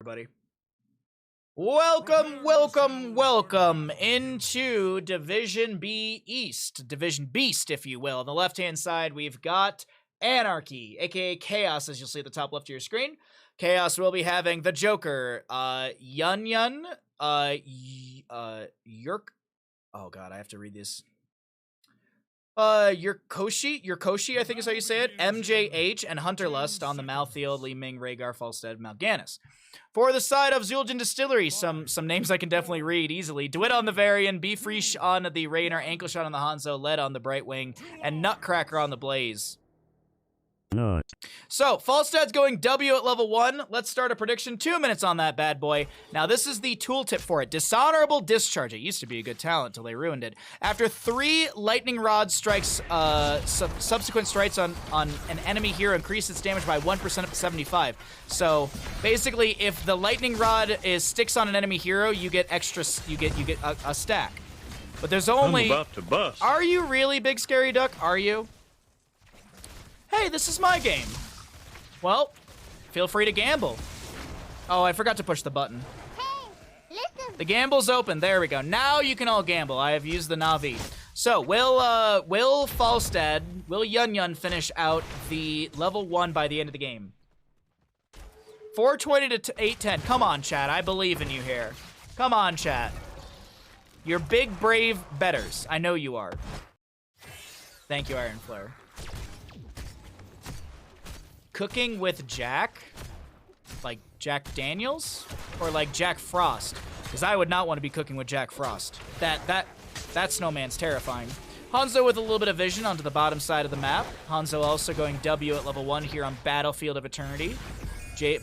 Everybody. Welcome into Division B East. Division Beast, if you will. On the left-hand side, we've got AnarchY, aka Chaos, as you'll see at the top left of your screen. Chaos will be having the Joker, Yun, Yerk. Oh god, I have to read this. Yurkoshi, I think is how you say it. MJH and Hunter Lust on the Malthiel, Li Ming, Rhaegar, Falstead, Mal'Ganis. For the side of Zul'jin Distillery, some names I can definitely read easily. DeWitt on the Varian, B Freesh on the Raynor, Ankleshot on the Hanzo, Led on the Brightwing, and Nutcracker on the Blaze. Nut. So, Falstead's going W at level 1. Let's start a prediction. 2 minutes on that bad boy. Now, this is the tooltip for it. Dishonorable Discharge. It used to be a good talent till they ruined it. After 3 Lightning Rod strikes, subsequent strikes on an enemy hero, increase its damage by 1% up to 75. So, basically, if the Lightning Rod sticks on an enemy hero, you get extra, you get a stack. But there's only... I'm about to bust. Are you really, Big Scary Duck? Are you? Hey, this is my game. Well, feel free to gamble. Oh, I forgot to push the button. Hey, listen. The gamble's open. There we go. Now you can all gamble. I have used the Navi. So, will Falstead, will Yun finish out the level 1 by the end of the game? 420 to 810. Come on, chat. I believe in you here. Come on, chat. You're big, brave betters. I know you are. Thank you, Iron Flare. Cooking with Jack? Like Jack Daniels? Or like Jack Frost? Because I would not want to be cooking with Jack Frost. That snowman's terrifying. Hanzo with a little bit of vision onto the bottom side of the map. Hanzo also going W at level 1 here on Battlefield of Eternity.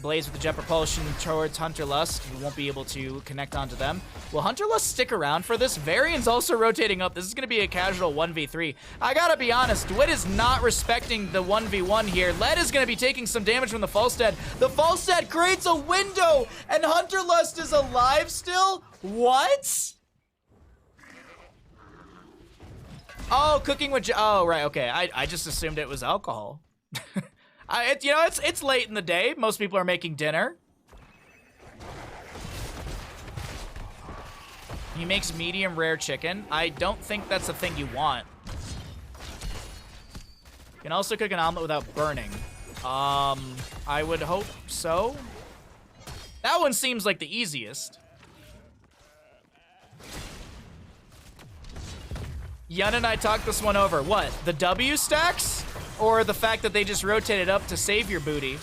Blaze with the jet propulsion towards Hunter Lust. We won't be able to connect onto them. Will Hunter Lust stick around for this? Varian's also rotating up. This is going to be a casual 1v3. I gotta be honest, DeWitt is not respecting the 1v1 here. Led is going to be taking some damage from the Falstead. The Falstead creates a window, and Hunter Lust is alive still? What? Oh, cooking with... Oh, right, okay. I just assumed it was alcohol. It's late in the day. Most people are making dinner. He makes medium rare chicken. I don't think that's the thing you want. You can also cook an omelet without burning. I would hope so. That one seems like the easiest. Yun and I talked this one over. What? The W stacks? Or the fact that they just rotated up to save your booty?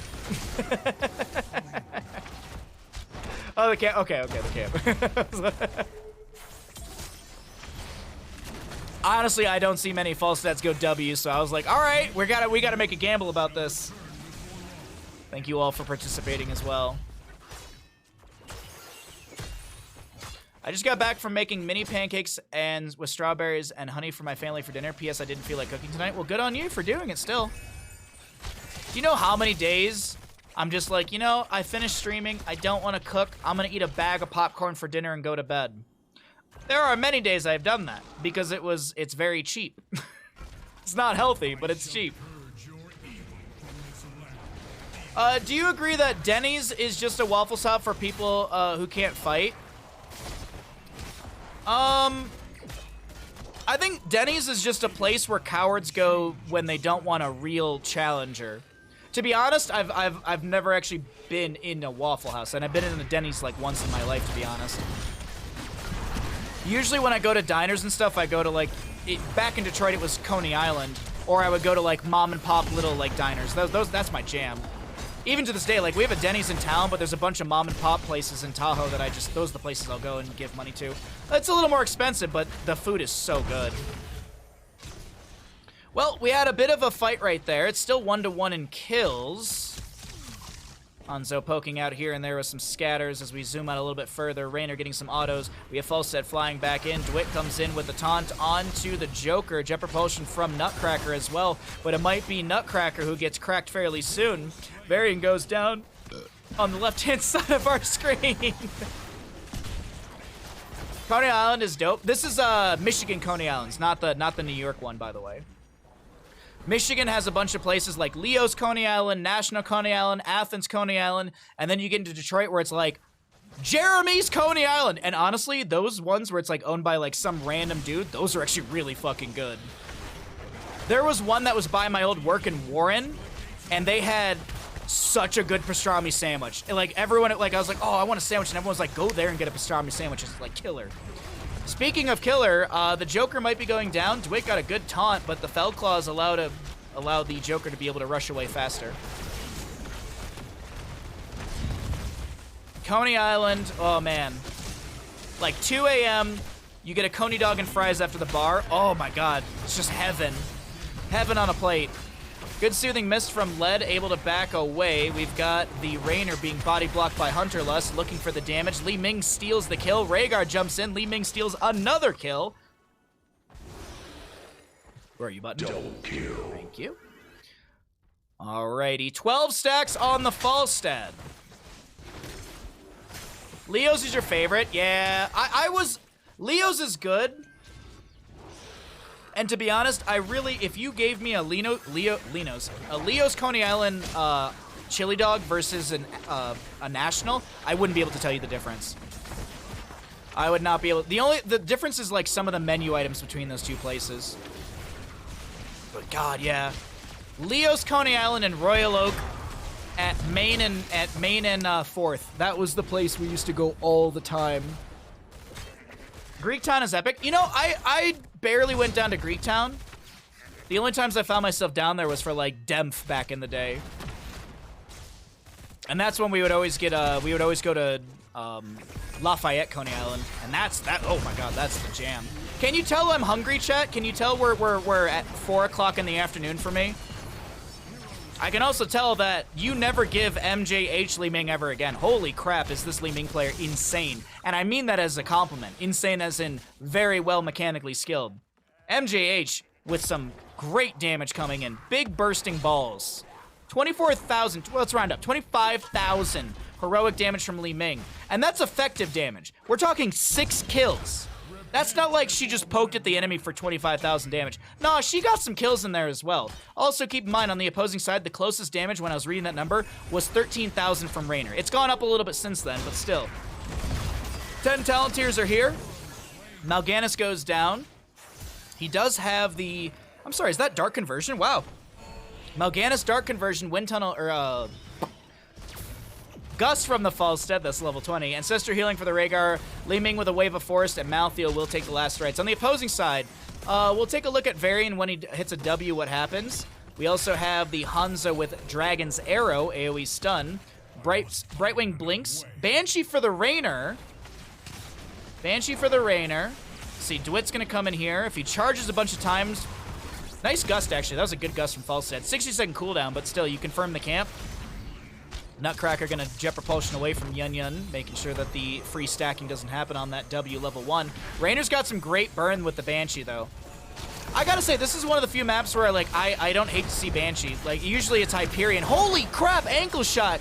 Oh, the camp. Okay, the camp. Honestly, I don't see many Falsteads go W, so I was like, all right, we gotta make a gamble about this. Thank you all for participating as well. I just got back from making mini pancakes and with strawberries and honey for my family for dinner. P.S. I didn't feel like cooking tonight. Well, good on you for doing it still. Do you know how many days I'm just like, I finished streaming. I don't want to cook. I'm going to eat a bag of popcorn for dinner and go to bed. There are many days I've done that because it's very cheap. It's not healthy, but it's cheap. Do you agree that Denny's is just a waffle shop for people who can't fight? I think Denny's is just a place where cowards go when they don't want a real challenger. To be honest, I've never actually been in a Waffle House, and I've been in a Denny's like once in my life, to be honest. Usually when I go to diners and stuff, I go to back in Detroit it was Coney Island, or I would go to like mom and pop little like diners. That's my jam. Even to this day, like, we have a Denny's in town, but there's a bunch of mom-and-pop places in Tahoe that those are the places I'll go and give money to. It's a little more expensive, but the food is so good. Well, we had a bit of a fight right there. It's still 1-1 in kills. Hanzo poking out here and there with some scatters as we zoom out a little bit further. Raynor getting some autos. We have Falstead flying back in. DeWitt comes in with the taunt onto the Joker. Jet propulsion from Nutcracker as well, but it might be Nutcracker who gets cracked fairly soon. Varian goes down on the left-hand side of our screen. Coney Island is dope. This is Michigan Coney Islands, not the New York one, by the way. Michigan has a bunch of places like Leo's Coney Island, National Coney Island, Athens Coney Island, and then you get into Detroit where it's like Jeremy's Coney Island. And honestly, those ones where it's like owned by like some random dude, those are actually really fucking good. There was one that was by my old work in Warren, and they had such a good pastrami sandwich. And like everyone, like I was like, oh, I want a sandwich, and everyone's like, go there and get a pastrami sandwich. It's like killer. Speaking of killer, the Joker might be going down. Dwight got a good taunt, but the Fell Claws allow the Joker to be able to rush away faster. Coney Island, oh man. Like 2 a.m., you get a Coney dog and fries after the bar. Oh my god, it's just heaven. Heaven on a plate. Good soothing mist from Lead, able to back away. We've got the Rainer being body blocked by Hunter Lust, looking for the damage. Li Ming steals the kill. Rhaegar jumps in. Li Ming steals another kill. Where are you, button? Double kill. Thank you. Alrighty, 12 stacks on the Falstad. Leo's is your favorite? Yeah, Leo's is good. And to be honest, if you gave me a Leo's Coney Island chili dog versus a National, I wouldn't be able to tell you the difference. I would not be able. The difference is like some of the menu items between those two places. But God, yeah, Leo's Coney Island and Royal Oak at Main and 4th. That was the place we used to go all the time. Greektown is epic. You know, I barely went down to Greektown. The only times I found myself down there was for like Demph back in the day. And that's when we would always get we would always go to Lafayette Coney Island. And oh my god, that's the jam. Can you tell I'm hungry, chat? Can you tell we're at 4 o'clock in the afternoon for me? I can also tell that you never give MJH Li Ming ever again. Holy crap, is this Li Ming player insane. And I mean that as a compliment. Insane as in very well mechanically skilled. MJH with some great damage coming in. Big bursting balls. 24,000, well, let's round up. 25,000 heroic damage from Li Ming. And that's effective damage. We're talking 6 kills. That's not like she just poked at the enemy for 25,000 damage. Nah, she got some kills in there as well. Also, keep in mind, on the opposing side, the closest damage when I was reading that number was 13,000 from Rainer. It's gone up a little bit since then, but still. 10 Talonteers are here. Mal'Ganis goes down. He does have the... I'm sorry, is that Dark Conversion? Wow. Mal'Ganis Dark Conversion, Wind Tunnel, or Gust from the Falstead, that's level 20. Ancestor Healing for the Rhaegar. Li Ming with a Wave of Forest, and Malthael will take the last rites. On the opposing side, we'll take a look at Varian when he hits a W, what happens. We also have the Hanzo with Dragon's Arrow, AoE stun. Brightwing Blinks. Banshee for the Rainer. Banshee for the Rainer. See, DeWitt's gonna come in here. If he charges a bunch of times... Nice gust, actually. That was a good gust from Falstead. 60-second cooldown, but still, you confirm the camp. Nutcracker gonna jet propulsion away from Yun Yun, making sure that the free stacking doesn't happen on that W level 1. Rainer's got some great burn with the Banshee, though. I gotta say, this is one of the few maps where I don't hate to see Banshee. Like, usually it's Hyperion. Holy crap, ankle shot!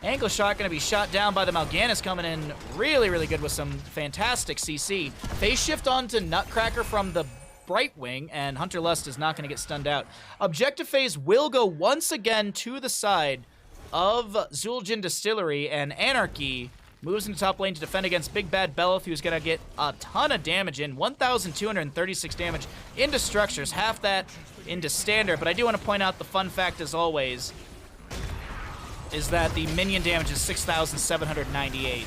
Ankle shot gonna be shot down by the Mal'Ganis, coming in really, really good with some fantastic CC. Phase shift onto Nutcracker from the Brightwing, and Hunter Lust is not going to get stunned out. Objective phase will go once again to the side of Zul'jin Distillery, and AnarchY moves into top lane to defend against Big Bad Belith, who's going to get a ton of damage in. 1,236 damage into structures, half that into standard. But I do want to point out the fun fact, as always, is that the minion damage is 6,798.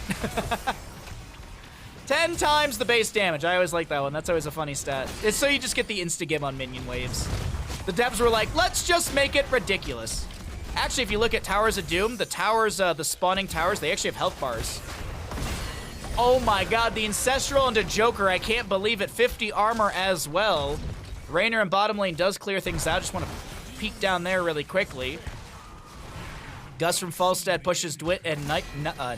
10 times the base damage. I always like that one. That's always a funny stat. It's so you just get the insta-gim on minion waves. The devs were like, let's just make it ridiculous. Actually, if you look at Towers of Doom, the towers, the spawning towers, they actually have health bars. Oh my god, the Ancestral into Joker, I can't believe it. 50 armor as well. Rainer in bottom lane does clear things out. Just want to peek down there really quickly. Gus from Falstead pushes Dwight and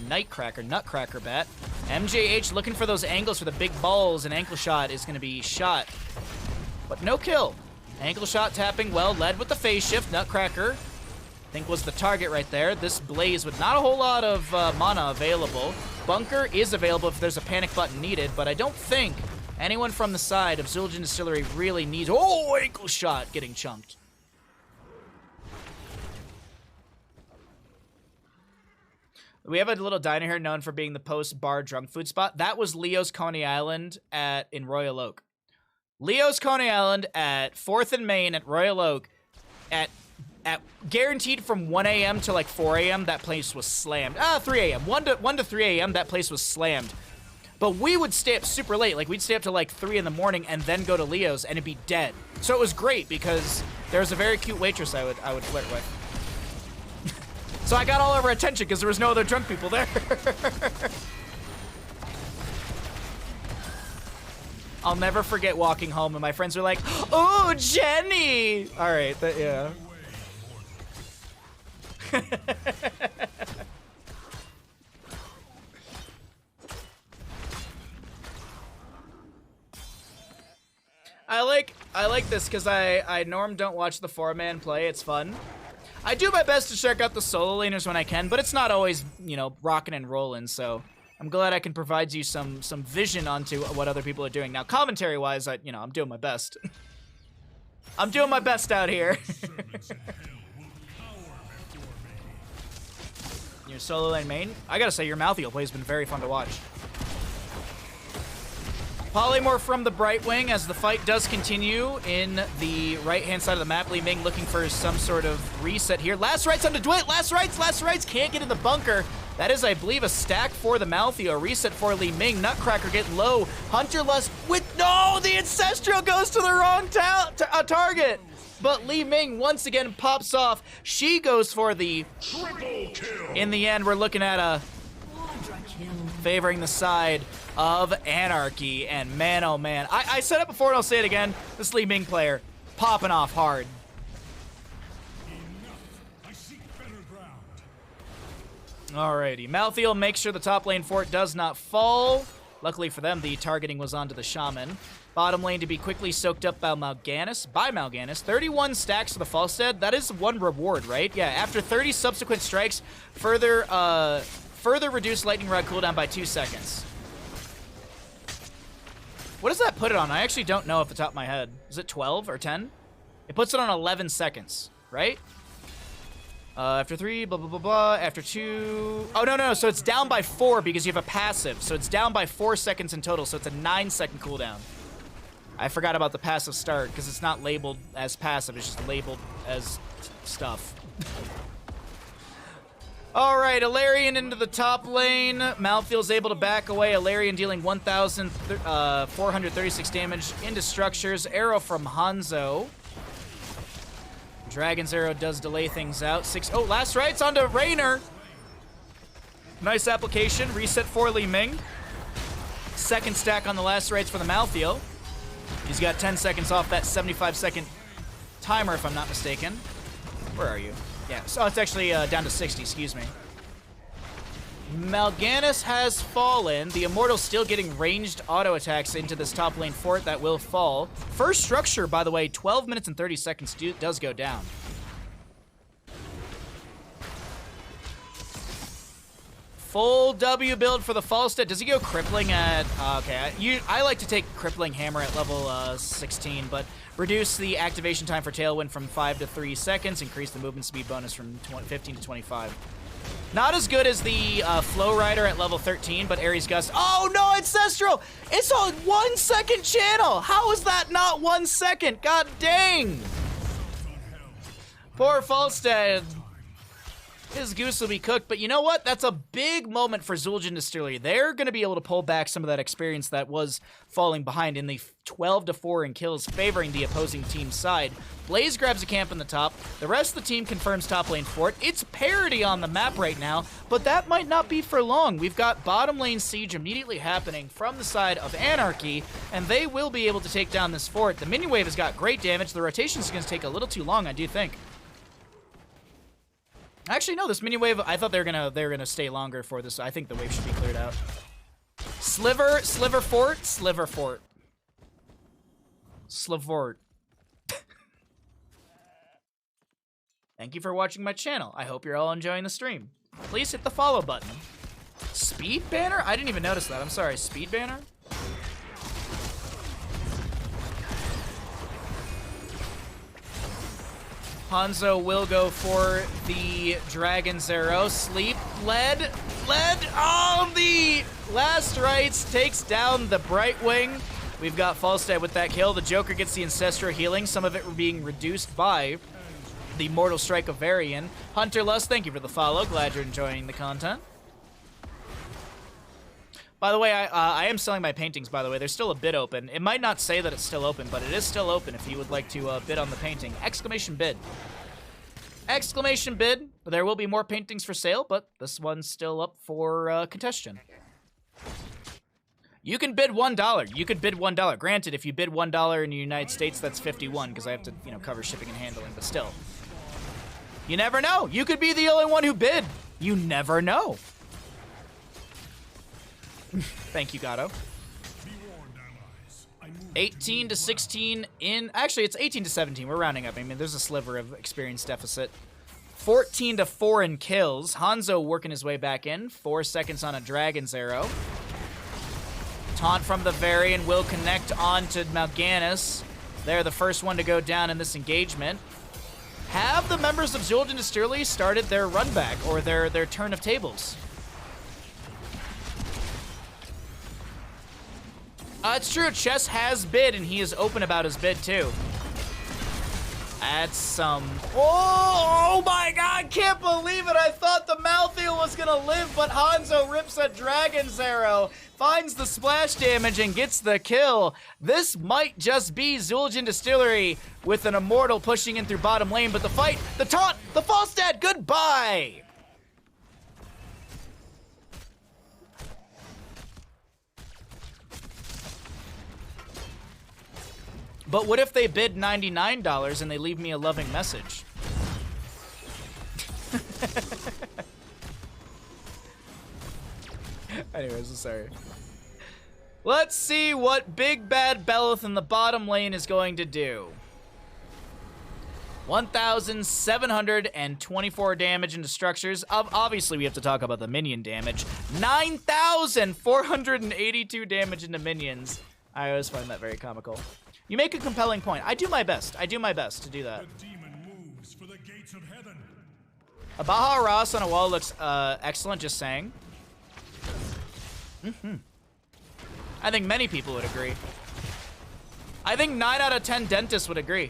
Nutcracker bat. MJH looking for those angles for the big balls, and ankle shot is going to be shot. But no kill. Ankle shot tapping well, led with the phase shift. Nutcracker, I think, was the target right there. This Blaze with not a whole lot of mana available. Bunker is available if there's a panic button needed, but I don't think Anyone from the side of Zul'jin Distillery really needs... Oh, ankle shot getting chunked. We have a little diner here known for being the post-bar drunk food spot. That was Leo's Coney Island in Royal Oak. Leo's Coney Island at 4th and Main at Royal Oak at guaranteed from 1 a.m. to like 4 a.m. that place was slammed. 3 a.m. 1 to 3 a.m. that place was slammed. But we would stay up super late. Like, we'd stay up to like 3 in the morning and then go to Leo's and it'd be dead. So it was great because there was a very cute waitress I would flirt with. So I got all of her attention because there was no other drunk people there. I'll never forget walking home and my friends were like, "Oh, Jenny!" All right, yeah. I like this because I norm don't watch the 4-man play. It's fun. I do my best to check out the solo laners when I can, but it's not always, you know, rocking and rolling, so I'm glad I can provide you some vision onto what other people are doing. Now, commentary-wise, I'm doing my best. I'm doing my best out here. Your solo lane main? I gotta say, your Malthael play has been very fun to watch. Polymorph from the Brightwing as the fight does continue in the right-hand side of the map. Li Ming looking for some sort of reset here. Last rights onto Dwight. Last rights. Can't get in the bunker. That is, I believe, a stack for the Malthael. A reset for Li Ming. Nutcracker getting low. Hunter Lust with... No! The Ancestral goes to the wrong target. But Li Ming once again pops off. She goes for the... Triple kill. In the end, we're looking at a... favoring the side of AnarchY, and man, oh man. I said it before and I'll say it again. This Li Ming player, popping off hard. Alrighty, Malthael makes sure the top lane fort does not fall. Luckily for them, the targeting was onto the Shaman. Bottom lane to be quickly soaked up by Mal'Ganis. 31 stacks to the Falstead. That is one reward, right? Yeah, after 30 subsequent strikes, further reduce Lightning Rod cooldown by 2 seconds. What does that put it on? I actually don't know off the top of my head. Is it 12 or 10? It puts it on 11 seconds, right? After 3, blah, blah, blah, blah. After 2... Oh, no. So it's down by 4 because you have a passive. So it's down by 4 seconds in total. So it's a 9-second cooldown. I forgot about the passive start because it's not labeled as passive. It's just labeled as stuff. All right, Ilarion into the top lane. Malthael's able to back away. Ilarion dealing 1,436 damage into structures. Arrow from Hanzo. Dragon's Arrow does delay things out. Last rights onto Raynor. Nice application. Reset for Li Ming. Second stack on the last rights for the Malthael. He's got 10 seconds off that 75-second timer, if I'm not mistaken. Where are you? Yeah, so it's actually down to 60, excuse me. Mal'Ganis has fallen. The Immortal's still getting ranged auto attacks into this top lane fort that will fall. First structure, by the way, 12 minutes and 30 seconds does go down. Full W build for the Falstead. Does he go crippling at... okay, I like to take crippling hammer at level 16, but reduce the activation time for Tailwind from 5 to 3 seconds. Increase the movement speed bonus from 15 to 25. Not as good as the Flow Rider at level 13, but Ares Gust... Oh, no, Ancestral! It's on 1 second channel! How is that not 1 second? God dang! Poor Falstead. His goose will be cooked, but you know what? That's a big moment for Zul'jin Distillery. They're going to be able to pull back some of that experience that was falling behind in the 12-4 in kills, favoring the opposing team's side. Blaze grabs a camp in the top. The rest of the team confirms top lane fort. It's parity on the map right now, but that might not be for long. We've got bottom lane siege immediately happening from the side of AnarchY, and they will be able to take down this fort. The minion wave has got great damage. The rotation is going to take a little too long, I do think. Actually, no, this mini wave, I thought they were gonna stay longer for this. I think the wave should be cleared out. Sliver fort. Thank you for watching my channel. I hope you're all enjoying the stream. Please hit the follow button. Speed banner? I didn't even notice that. I'm sorry. Speed banner? Hanzo will go for the Dragon's Arrow. Sleep. Lead. Oh, the last rites takes down the Brightwing. We've got Falstad with that kill. The Joker gets the Ancestral Healing, some of it being reduced by the Mortal Strike of Varian. Hunter Lust, thank you for the follow. Glad you're enjoying the content. By the way, I am selling my paintings, by the way. They're still a bid open. It might not say that it's still open, but it is still open if you would like to bid on the painting. Exclamation bid. Exclamation bid. There will be more paintings for sale, but this one's still up for contestation. You can bid $1. You could bid $1. Granted, if you bid $1 in the United States, that's 51 because I have to, cover shipping and handling, but still. You never know. You could be the only one who bid. You never know. Thank you, Gato. 18 to 16 in... Actually, it's 18 to 17. We're rounding up. I mean, there's a sliver of experience deficit. 14 to 4 in kills. Hanzo working his way back in. 4 seconds on a Dragon's Arrow. Taunt from the Varian will connect on to Mal'Ganis. They're the first one to go down in this engagement. Have the members of Zul'jin Distillery started their run back or their turn of tables? It's true, Chess has bid, and he is open about his bid, too. That's some... Oh my god, can't believe it! I thought the Malthael was gonna live, but Hanzo rips a Dragon's Arrow, finds the splash damage, and gets the kill. This might just be Zul'jin Distillery with an Immortal pushing in through bottom lane, but the fight, the taunt, the Falstad, goodbye! But what if they bid $99 and they leave me a loving message? Anyways, I'm sorry. Let's see what Big Bad Belith in the bottom lane is going to do. 1,724 damage into structures. Obviously, we have to talk about the minion damage. 9,482 damage into minions. I always find that very comical. You make a compelling point. I do my best. I do my best to do that. The demon moves for the gates of heaven. A Baja Ross on a wall looks excellent, just saying. I think many people would agree. I think 9 out of 10 dentists would agree.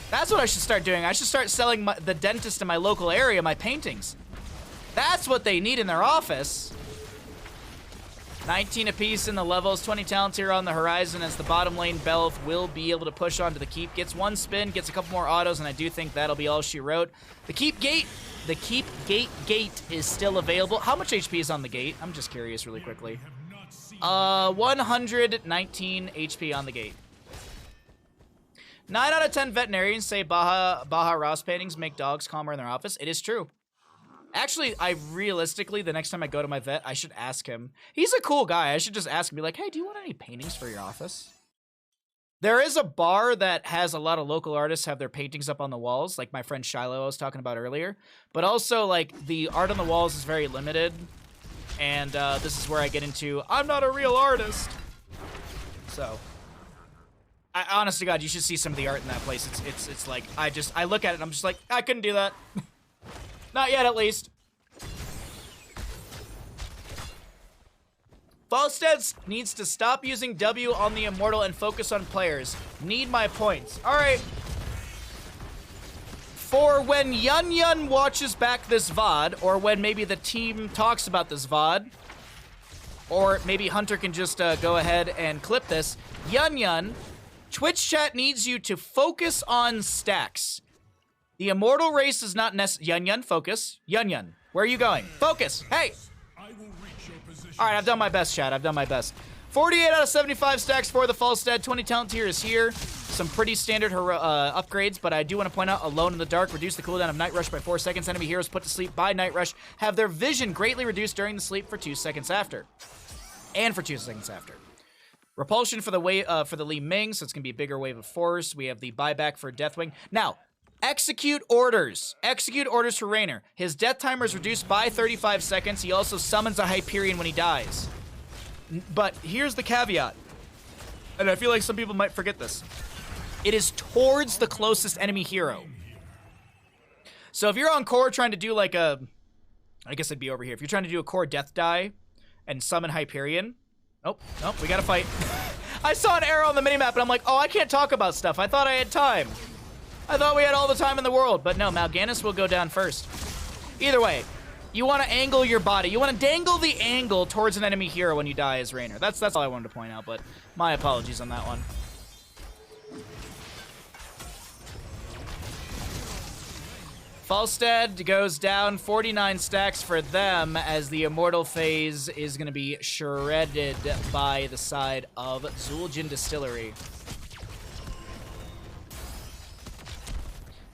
That's what I should start doing. I should start selling the dentist in my local area my paintings. That's what they need in their office. 19 apiece in the levels, 20 talents here on the horizon as the bottom lane Belith will be able to push onto the keep. Gets one spin, gets a couple more autos, and I do think that'll be all she wrote. The keep gate is still available. How much HP is on the gate? I'm just curious really quickly. 119 HP on the gate. 9 out of 10 veterinarians say Baja Ross paintings make dogs calmer in their office. It is true. Actually, realistically, the next time I go to my vet, I should ask him. He's a cool guy. I should just ask him, be like, hey, do you want any paintings for your office? There is a bar that has a lot of local artists have their paintings up on the walls, like my friend Shiloh I was talking about earlier. But also, like, the art on the walls is very limited. And this is where I get into, I'm not a real artist. So, honest to God, you should see some of the art in that place. It's like, I look at it and I'm just like, I couldn't do that. Not yet, at least. Falstad needs to stop using W on the Immortal and focus on players. Need my points. All right. For when Yun watches back this VOD, or when maybe the team talks about this VOD, or maybe Hunter can just go ahead and clip this, Yun, Twitch chat needs you to focus on stacks. The Immortal race is not necessary. Yun, focus. Yun, where are you going? Focus. Hey. All right, I've done my best, chat. I've done my best. 48 out of 75 stacks for the Falstad. 20 talent tier is here. Some pretty standard upgrades, but I do want to point out Alone in the Dark. Reduce the cooldown of Night Rush by 4 seconds. Enemy heroes put to sleep by Night Rush have their vision greatly reduced during the sleep for 2 seconds after. And for 2 seconds after. Repulsion for the Li Ming, so it's going to be a bigger wave of force. We have the buyback for Deathwing. Now, execute orders. Execute orders for Raynor. His death timer is reduced by 35 seconds. He also summons a Hyperion when he dies. But here's the caveat. And I feel like some people might forget this. It is towards the closest enemy hero. So if you're on core trying to do like a... I guess it'd be over here. If you're trying to do a core death die and summon Hyperion... Oh, we gotta fight. I saw an arrow on the minimap and I'm like, oh, I can't talk about stuff. I thought I had time. I thought we had all the time in the world. But no, Mal'Ganis will go down first. Either way, you want to angle your body. You want to dangle the angle towards an enemy hero when you die as Raynor. That's all I wanted to point out, but my apologies on that one. Falstad goes down, 49 stacks for them as the Immortal phase is going to be shredded by the side of Zul'jin Distillery.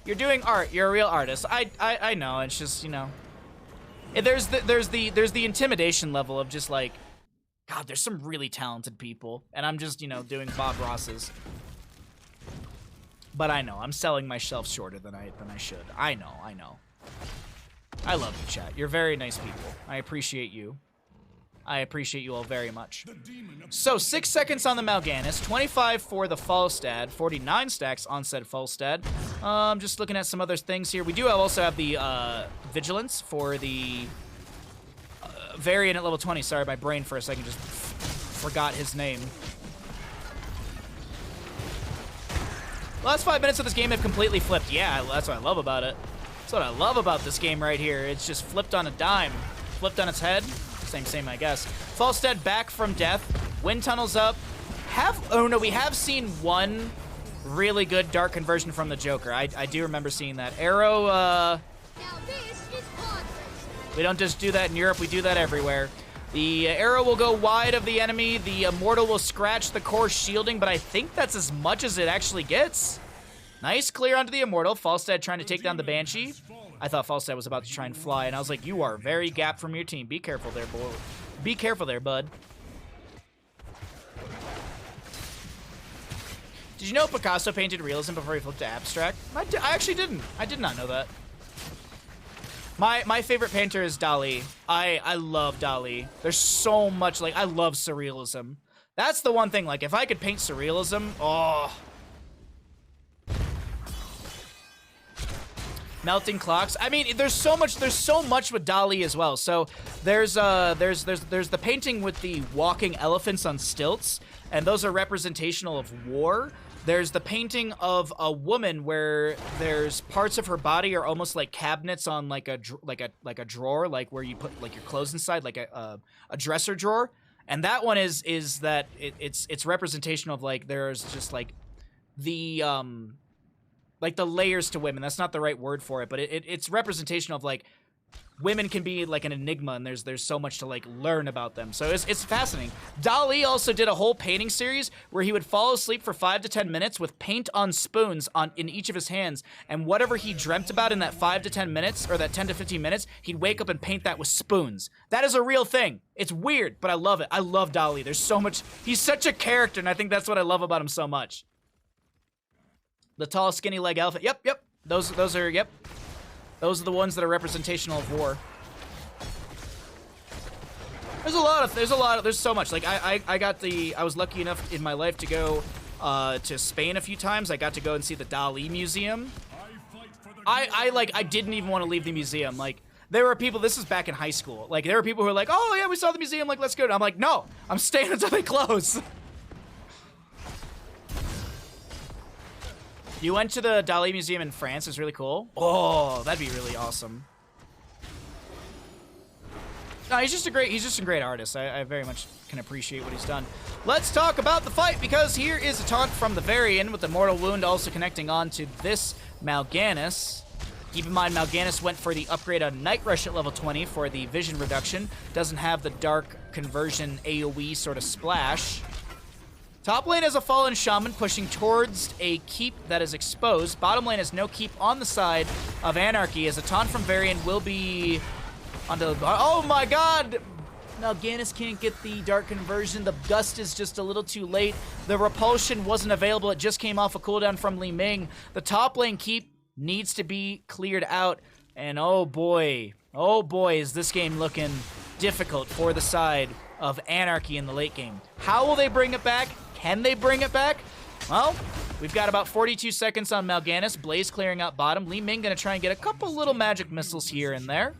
You're doing art. You're a real artist. I know. It's just, you know, there's the intimidation level of just like, God, there's some really talented people, and I'm just, you know, doing Bob Ross's. But I know, I'm selling myself shorter than I should. I know. I love you, chat. You're very nice people. I appreciate you. I appreciate you all very much. So, 6 seconds on the Mal'Ganis, 25 for the Falstad, 49 stacks on said Falstad. Just looking at some other things here. We do also have the Vigilance for the Varian at level 20. Sorry, my brain for a second just forgot his name. Last 5 minutes of this game have completely flipped. Yeah, that's what I love about it. That's what I love about this game right here. It's just flipped on a dime. Flipped on its head. Same, I guess. Falstad back from death. Wind tunnels up. We have seen one really good dark conversion from the Joker. I do remember seeing that. Arrow, Now this is progress. we don't just do that in Europe, we do that everywhere. The arrow will go wide of the enemy. The Immortal will scratch the core shielding, but I think that's as much as it actually gets. Nice clear onto the Immortal. Falstad trying to take down the Banshee. I thought Falstad was about to try and fly, and I was like, you are very gapped from your team. Be careful there, boy. Be careful there, bud. Did you know Picasso painted realism before he flipped to abstract? I actually didn't. I did not know that. My favorite painter is Dali. I love Dali. There's so much, like, I love surrealism. That's the one thing, like, if I could paint surrealism, oh. Melting clocks. I mean, there's so much with Dali as well. So there's the painting with the walking elephants on stilts, and those are representational of war. There's the painting of a woman where there's parts of her body are almost like cabinets on like a drawer, like where you put like your clothes inside, like a dresser drawer. And that one is that it's representational of like there's just like the layers to women. That's not the right word for it, but it's representation of like women can be like an enigma, and there's so much to like learn about them. So it's fascinating. Dali also did a whole painting series where he would fall asleep for 5 to 10 minutes with paint on spoons in each of his hands, and whatever he dreamt about in that 5 to 10 minutes or that 10 to 15 minutes, he'd wake up and paint that with spoons. That is a real thing. It's weird, but I love it. I love Dali. There's so much. He's such a character, and I think that's what I love about him so much. The tall, skinny leg elephant. Yep. Those are, yep. Those are the ones that are representational of war. There's so much. Like, I was lucky enough in my life to go to Spain a few times. I got to go and see the Dali Museum. I didn't even want to leave the museum. Like, there were people, this is back in high school. Like, there were people who were like, oh yeah, we saw the museum, like, let's go. And I'm like, no, I'm staying until they close. You went to the Dali Museum in France. It was really cool. Oh, that'd be really awesome. No, he's just a great artist. I very much can appreciate what he's done. Let's talk about the fight, because here is a taunt from the Varian with the Mortal Wound also connecting on to this Mal'Ganis. Keep in mind, Mal'Ganis went for the upgrade on Night Rush at level 20 for the vision reduction. Doesn't have the dark conversion AoE sort of splash. Top lane has a Fallen Shaman pushing towards a keep that is exposed. Bottom lane has no keep on the side of AnarchY, as a taunt from Varian will be onto the... Oh my god! Mal'Ganis can't get the dark conversion. The gust is just a little too late. The repulsion wasn't available. It just came off a cooldown from Li Ming. The top lane keep needs to be cleared out. And oh boy, is this game looking difficult for the side of AnarchY in the late game. How will they bring it back? Can they bring it back? Well, We've got about 42 seconds on Mal'Ganis. Blaze clearing out bottom. Li Ming gonna try and get a couple little magic missiles here and there.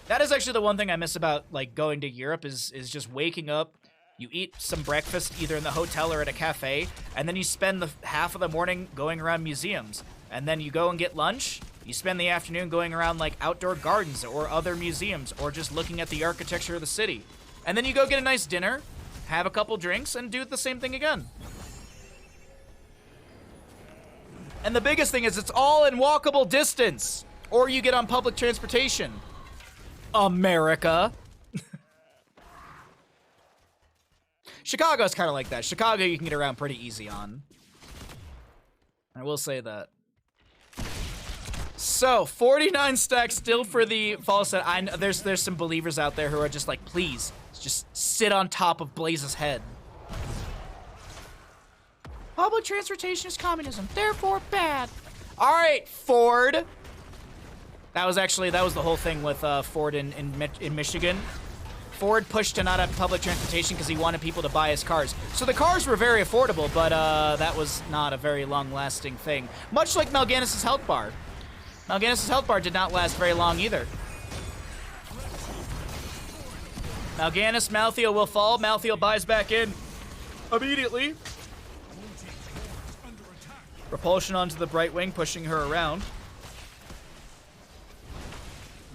That is actually the one thing I miss about like going to Europe is just waking up. You eat some breakfast either in the hotel or at a cafe, and then you spend the half of the morning going around museums. And then you go and get lunch. You spend the afternoon going around like outdoor gardens or other museums or just looking at the architecture of the city. And then you go get a nice dinner, have a couple drinks, and do the same thing again. And the biggest thing is it's all in walkable distance. Or you get on public transportation. America. Chicago's kind of like that. Chicago you can get around pretty easy on. I will say that. So, 49 stacks still for the fall set. I know there's some believers out there who are just like, please, just sit on top of Blaze's head. Public transportation is communism, therefore bad. All right, Ford. That was the whole thing with Ford in Michigan. Ford pushed to not have public transportation because he wanted people to buy his cars. So the cars were very affordable, but that was not a very long-lasting thing. Much like Mal'Ganis' health bar. Mal'Ganis' health bar did not last very long either. Mal'Ganis, Malthael will fall. Malthael buys back in immediately. Repulsion onto the Bright Wing, pushing her around.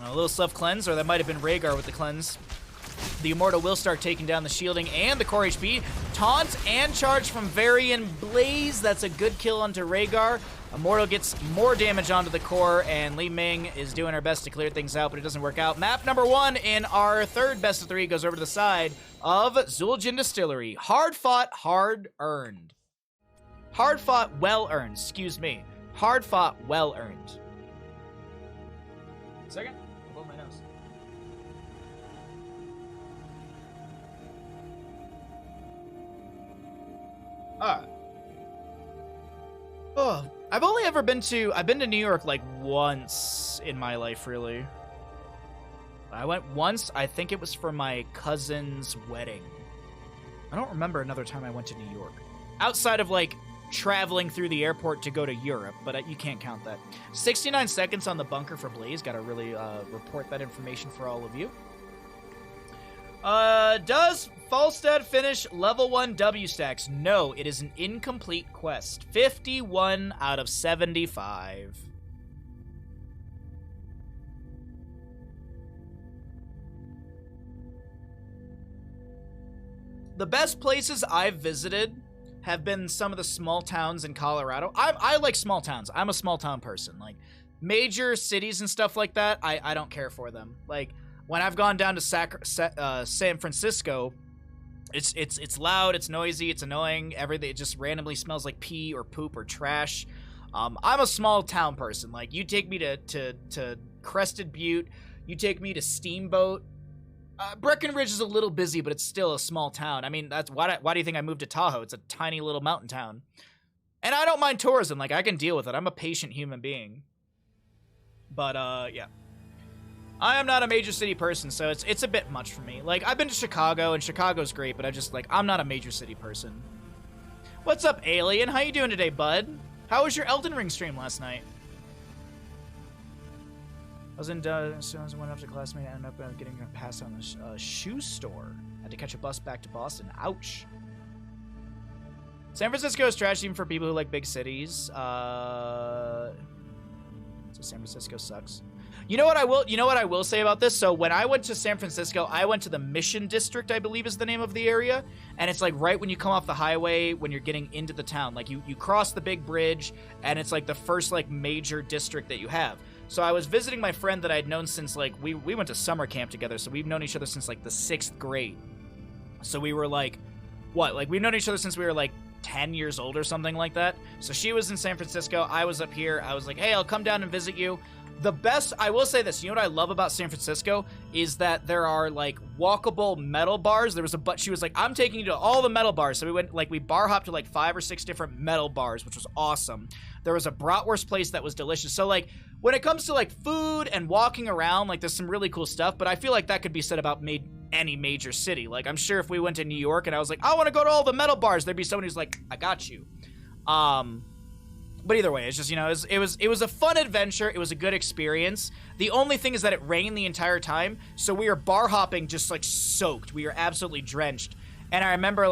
A little self-cleanse, or that might have been Rhaegar with the cleanse. The Immortal will start taking down the shielding and the core HP. Taunt and charge from Varian Blaze. That's a good kill onto Rhaegar. Immortal gets more damage onto the core, and Li Ming is doing her best to clear things out, but it doesn't work out. Map number 1 in our third best of 3 goes over to the side of Zul'jin Distillery. Hard fought, hard earned. Hard fought, well earned. Excuse me. Hard fought, well earned. Second. I'll blow my nose. Oh, I've been to New York like once in my life, really. I went once, I think it was for my cousin's wedding. I don't remember another time I went to New York. Outside of like traveling through the airport to go to Europe, but you can't count that. 69 seconds on the bunker for Blaze. Gotta really report that information for all of you. Does Falstad finish level 1 W stacks? No, it is an incomplete quest. 51 out of 75. The best places I've visited have been some of the small towns in Colorado. I like small towns. I'm a small town person. Like, major cities and stuff like that, I don't care for them. Like, when I've gone down to San Francisco, it's loud, it's noisy, it's annoying. Everything, it just randomly smells like pee or poop or trash. I'm a small town person. Like, you take me to Crested Butte, you take me to Steamboat. Breckenridge is a little busy, but it's still a small town. I mean, that's why do you think I moved to Tahoe? It's a tiny little mountain town. And I don't mind tourism. Like, I can deal with it. I'm a patient human being. But, yeah. I am not a major city person, so it's a bit much for me. Like, I've been to Chicago, and Chicago's great, but I'm not a major city person. What's up, Alien? How you doing today, bud? How was your Elden Ring stream last night? I was in, as soon as I went up to classmate, I ended up getting a pass on the shoe store. Had to catch a bus back to Boston. Ouch. San Francisco is trash even for people who like big cities. So San Francisco sucks. You know what I will say about this? So when I went to San Francisco, I went to the Mission District, I believe is the name of the area. And it's like right when you come off the highway, when you're getting into the town. Like you cross the big bridge, and it's like the first like major district that you have. So I was visiting my friend that I'd known since like, we went to summer camp together. So we've known each other since like the 6th grade. So we were like, what? Like we've known each other since we were like 10 years old or something like that. So she was in San Francisco. I was up here. I was like, hey, I'll come down and visit you. The best, I will say this, you know what I love about San Francisco is that there are like walkable metal bars. There was she was like, I'm taking you to all the metal bars. So we went, like we bar hopped to like 5 or 6 different metal bars, which was awesome. There was a bratwurst place that was delicious. So like when it comes to like food and walking around, like there's some really cool stuff, but I feel like that could be said about any major city. Like, I'm sure if we went to New York and I was like, I want to go to all the metal bars, there'd be someone who's like, I got you. But either way, it's just, you know, it was a fun adventure. It was a good experience. The only thing is that it rained the entire time, so we were bar hopping just like soaked. We were absolutely drenched. And I remember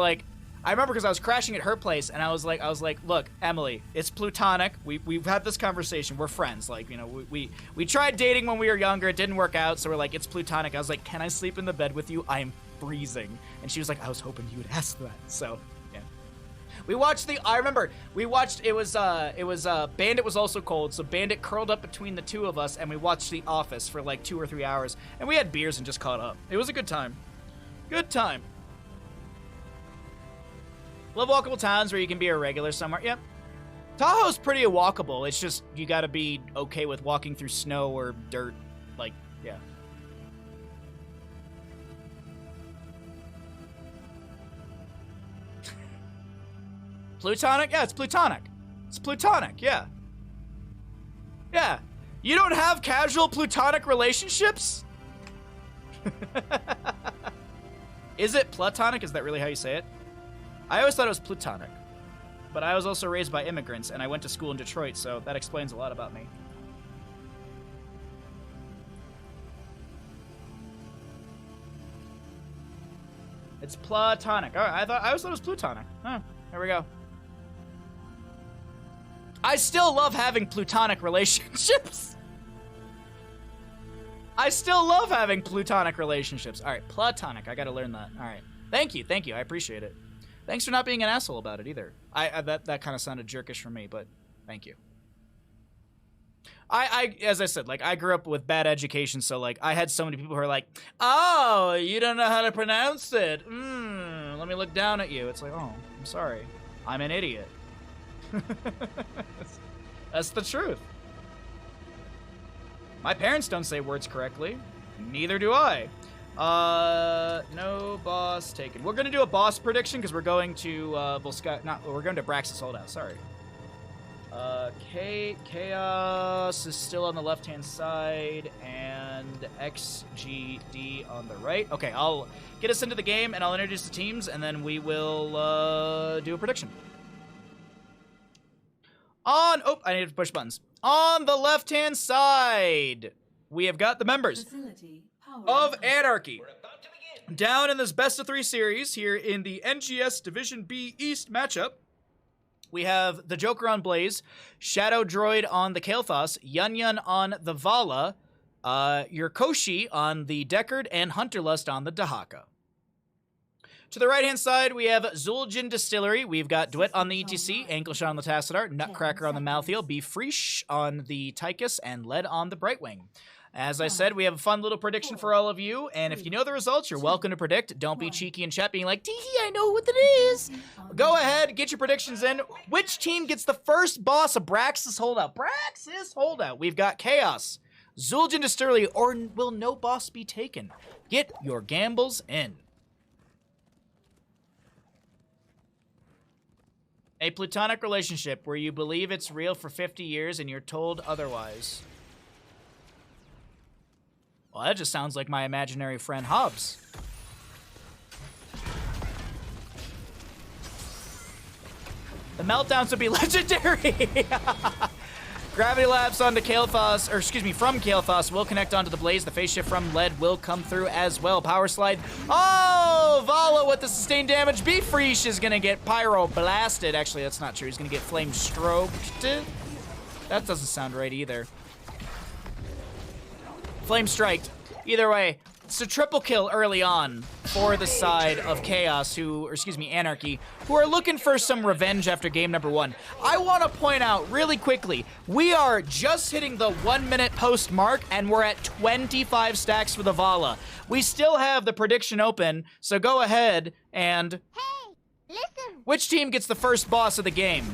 because I was crashing at her place, and I was like, look, Emily, it's platonic. We've had this conversation. We're friends. Like, you know, we tried dating when we were younger. It didn't work out, so we're like, it's platonic. I was like, can I sleep in the bed with you? I am freezing. And she was like, I was hoping you would ask that. So. We watched it was Bandit was also cold, so Bandit curled up between the two of us, and we watched The Office for like 2 or 3 hours, and we had beers and just caught up. It was a good time. Good time. Love walkable towns where you can be a regular somewhere. Yep. Tahoe's pretty walkable. It's just, you gotta be okay with walking through snow or dirt. Like, yeah. Plutonic? Yeah, it's plutonic. It's plutonic, yeah. Yeah. You don't have casual plutonic relationships? Is it platonic? Is that really how you say it? I always thought it was plutonic. But I was also raised by immigrants, and I went to school in Detroit, so that explains a lot about me. It's platonic. All right, I always thought it was plutonic. Huh, there we go. I still love having plutonic relationships. I still love having plutonic relationships. All right, platonic. I gotta learn that. All right. Thank you. I appreciate it. Thanks for not being an asshole about it either. That kind of sounded jerkish for me, but thank you. As I said, like, I grew up with bad education, so like I had so many people who are like, oh, you don't know how to pronounce it. Let me look down at you. It's like, oh, I'm sorry. I'm an idiot. That's the truth. My parents don't say words correctly. Neither do I. No boss taken. We're gonna do a boss prediction because we're going to we're going to Braxis Holdout. Sorry. Chaos is still on the left-hand side, and XGD on the right. Okay, I'll get us into the game, and I'll introduce the teams, and then we will do a prediction. Oh, I need to push buttons. On the left-hand side, we have got the members of AnarchY. Down in this best-of-3 series here in the NGS Division B East matchup, we have the Joker on Blaze, Shadow Droid on the Kael'thas, Yun on the Vala, your Koshi on the Deckard, and Hunterlust on the Dahaka. To the right-hand side, we have Zul'jin Distillery. We've got Dwight on the ETC, Ankleshot on the Tassadar, Nutcracker on the Malthael, Be Freesh on the Tychus, and Led on the Brightwing. As I said, we have a fun little prediction for all of you, and if you know the results, you're welcome to predict. Don't be cheeky in chat being like, tee-hee, I know what it is. Go ahead, get your predictions in. Which team gets the first boss of Braxis Holdout? Braxis Holdout. We've got Chaos, Zul'jin Distillery, or will no boss be taken? Get your gambles in. A platonic relationship where you believe it's real for 50 years and you're told otherwise. Well, that just sounds like my imaginary friend Hobbs. The meltdowns would be legendary! Gravity Labs onto Kael'thas, or excuse me, from Kael'thas will connect onto the Blaze. The phase shift from Lead will come through as well. Power Slide. Oh, Vala with the sustained damage. Be Freesh is gonna get Pyro Blasted. Actually, that's not true. He's gonna get Flame Stroked. That doesn't sound right either. Flame Striked. Either way, it's a triple kill early on for the side of Chaos, AnarchY, who are looking for some revenge after game number 1. I want to point out really quickly, we are just hitting the 1 minute post mark, and we're at 25 stacks for the Vala. We still have the prediction open, so go ahead and... Hey, listen! Which team gets the first boss of the game?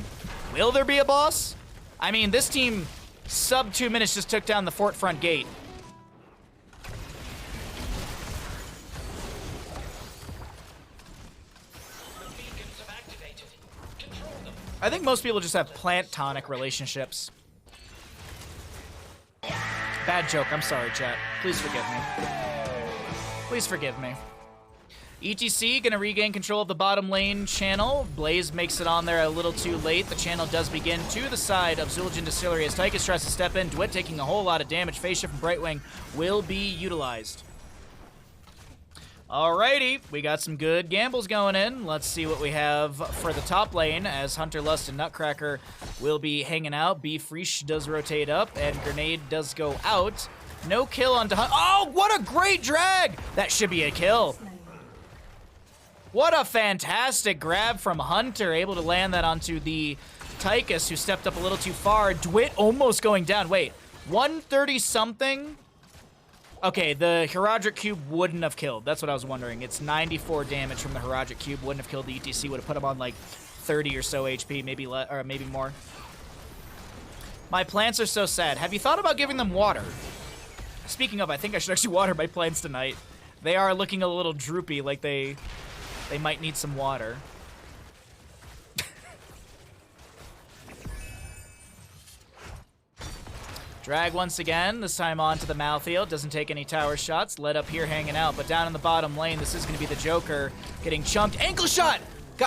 Will there be a boss? I mean, this team, sub 2 minutes, just took down the fort front gate. I think most people just have plantonic relationships. Bad joke. I'm sorry, chat. Please forgive me. Please forgive me. ETC gonna regain control of the bottom lane channel. Blaze makes it on there a little too late. The channel does begin to the side of Zul'jin Distillery as Tychus tries to step in. Dwight taking a whole lot of damage. Phase shift from Brightwing will be utilized. Alrighty, we got some good gambles going in. Let's see what we have for the top lane as Hunter Lust and Nutcracker will be hanging out. Beefreesh does rotate up and Grenade does go out. No kill onto Hunter. Oh, what a great drag! That should be a kill. What a fantastic grab from Hunter, able to land that onto the Tychus, who stepped up a little too far. Dwight almost going down. Wait, 130-something? Okay, the Herodric Cube wouldn't have killed. That's what I was wondering. It's 94 damage from the Herodric Cube. Wouldn't have killed the ETC. Would have put him on like 30 or so HP, maybe or maybe more. My plants are so sad. Have you thought about giving them water? Speaking of, I think I should actually water my plants tonight. They are looking a little droopy, like they might need some water. Drag once again, this time onto the Malthael. Doesn't take any tower shots. Led up here hanging out, but down in the bottom lane, this is going to be the Joker getting chunked. Ankle shot!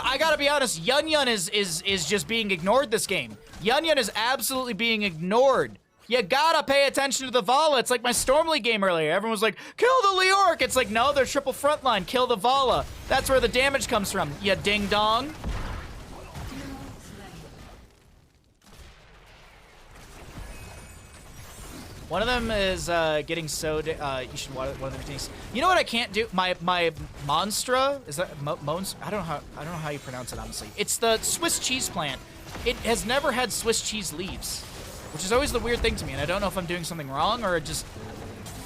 I gotta be honest, Yun Yun is just being ignored this game. Yun Yun is absolutely being ignored. You gotta pay attention to the Vala. It's like my Stormly game earlier. Everyone was like, kill the Leoric. It's like, no, they're triple frontline. Kill the Vala. That's where the damage comes from, you ding dong. One of them is getting so. You should water one of them. You know what I can't do? My Monstra is that Mons? I don't know how you pronounce it honestly. It's the Swiss cheese plant. It has never had Swiss cheese leaves, which is always the weird thing to me, and I don't know if I'm doing something wrong or just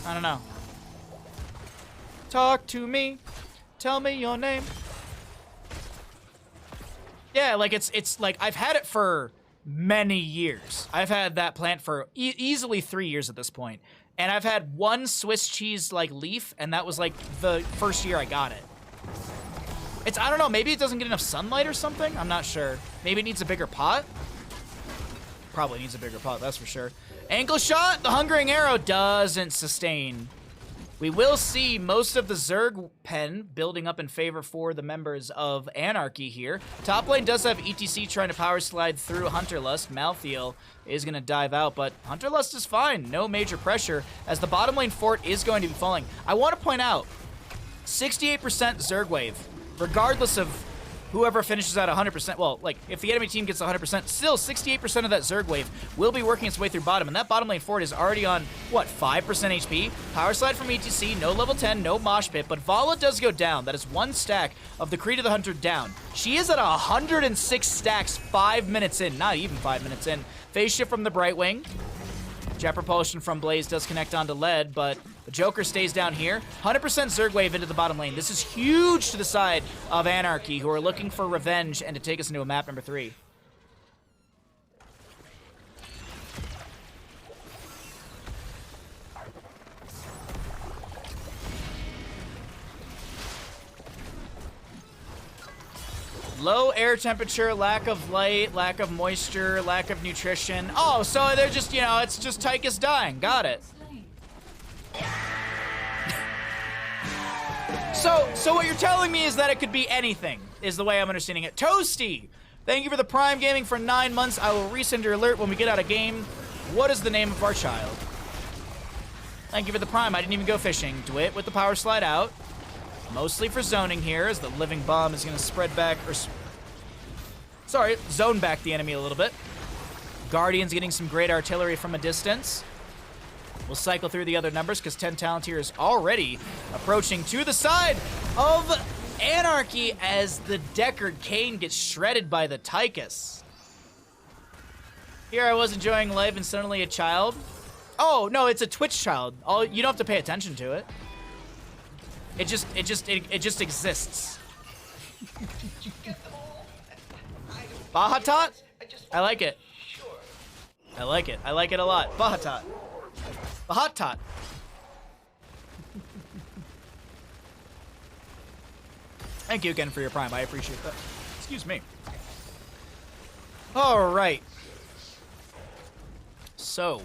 I don't know. Talk to me, tell me your name. Yeah, like it's like I've had it for many years. I've had that plant for easily 3 years at this point. And I've had one Swiss cheese like leaf, and that was like the first year I got it. It's, I don't know, maybe it doesn't get enough sunlight or something? I'm not sure. Maybe it needs a bigger pot? Probably needs a bigger pot, that's for sure. Ankle shot, the Hungering Arrow doesn't sustain. We will see most of the Zerg pen building up in favor for the members of AnarchY here. Top lane does have ETC trying to power slide through Hunter Lust. Malthael is going to dive out, but Hunter Lust is fine. No major pressure as the bottom lane fort is going to be falling. I want to point out, 68% Zerg wave, regardless of whoever finishes at 100%, well, like, if the enemy team gets 100%, still 68% of that Zerg wave will be working its way through bottom, and that bottom lane fort is already on, what, 5% HP? Power slide from ETC, no level 10, no mosh pit, but Vala does go down. That is one stack of the Creed of the Hunter down. She is at 106 stacks 5 minutes in, not even 5 minutes in. Phase shift from the Brightwing. Jet propulsion from Blaze does connect onto lead, but the Joker stays down here. 100% Zerg wave into the bottom lane. This is huge to the side of AnarchY, who are looking for revenge and to take us into a map number 3. Low air temperature, lack of light, lack of moisture, lack of nutrition. Oh, so they're just, you know, it's just Tychus dying. Got it. So what you're telling me is that it could be anything, is the way I'm understanding it. Toasty, thank you for the Prime Gaming for 9 months. I will resend your alert when we get out of game. What is the name of our child? Thank you for the Prime. I didn't even go fishing. Dwight with the power slide out. Mostly for zoning here, as the living bomb is going to spread back, or sorry, zone back the enemy a little bit. Guardian's getting some great artillery from a distance. We'll cycle through the other numbers because 10 Talontier is already approaching to the side of AnarchY as the Deckard Cain gets shredded by the Tychus. Here I was enjoying life and suddenly a child. Oh, no, it's a Twitch child. You don't have to pay attention to it. It just exists. Bahamut? I like it. I like it. I like it a lot. Bahamut. Bahamut. Thank you again for your Prime. I appreciate that. Excuse me. All right. So,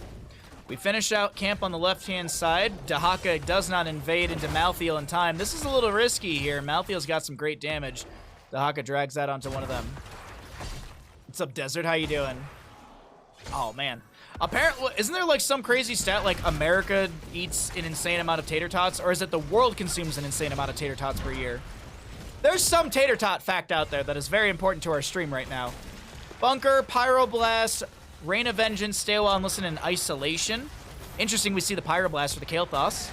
We finish out camp on the left-hand side. Dahaka does not invade into Malthael in time. This is a little risky here. Malthael's got some great damage. Dahaka drags that onto one of them. What's up, Desert? How you doing? Oh, man. Apparently, isn't there like some crazy stat like America eats an insane amount of tater tots? Or is it the world consumes an insane amount of tater tots per year? There's some tater tot fact out there that is very important to our stream right now. Bunker, Pyroblast, Rain of Vengeance, stay while and listen in isolation. Interesting, we see the Pyroblast for the Kael'thas.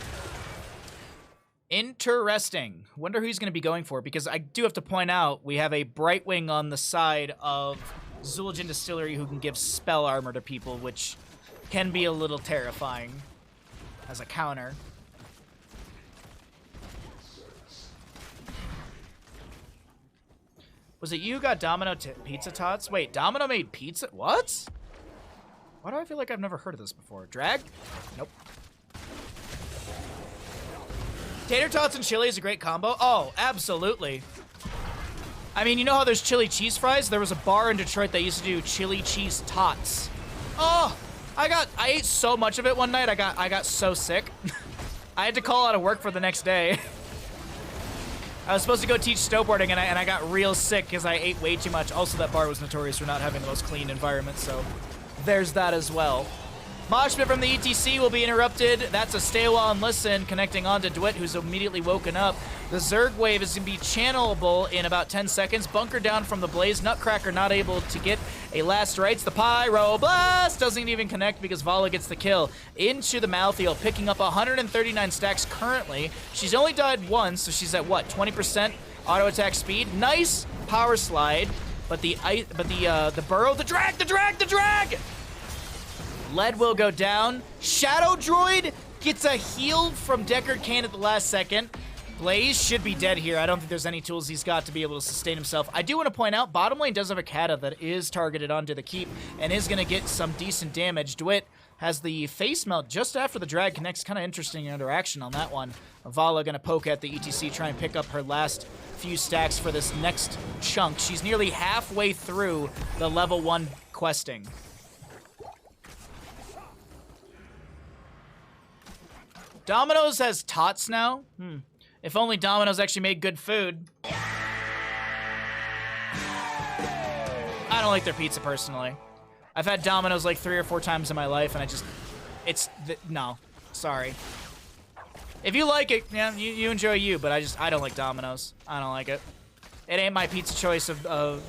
Interesting. Wonder who he's going to be going for, because I do have to point out we have a Brightwing on the side of Zul'jin Distillery who can give spell armor to people, which can be a little terrifying as a counter. Was it you who got Domino pizza tots? Wait, Domino made pizza? What? Why do I feel like I've never heard of this before? Drag? Nope. Tater tots and chili is a great combo. Oh, absolutely. I mean, you know how there's chili cheese fries? There was a bar in Detroit that used to do chili cheese tots. Oh, I ate so much of it one night. I got so sick. I had to call out of work for the next day. I was supposed to go teach snowboarding, and I got real sick because I ate way too much. Also, that bar was notorious for not having the most clean environment, so there's that as well. Moshpit from the ETC will be interrupted. That's a stay a while and listen, connecting on to Dwight, who's immediately woken up. The Zerg wave is going to be channelable in about 10 seconds. Bunker down from the Blaze. Nutcracker not able to get a last rites. The Pyroblast doesn't even connect because Vala gets the kill. Into the Malthael, picking up 139 stacks currently. She's only died once, so she's at what, 20% auto attack speed. Nice power slide, but the burrow, the drag! Lead will go down. Shadow Droid gets a heal from Deckard Cain at the last second. Blaze should be dead here. I don't think there's any tools he's got to be able to sustain himself. I do want to point out, bottom lane does have a Kata that is targeted onto the keep and is going to get some decent damage. Dwight has the face melt just after the drag connects. Kind of interesting interaction on that one. Vala going to poke at the ETC, try and pick up her last few stacks for this next chunk. She's nearly halfway through the level 1 questing. Domino's has tots now? If only Domino's actually made good food. I don't like their pizza, personally. I've had Domino's like 3 or 4 times in my life, and I just... no. Sorry. If you like it, yeah, you enjoy you, but I don't like Domino's. I don't like it. It ain't my pizza choice of...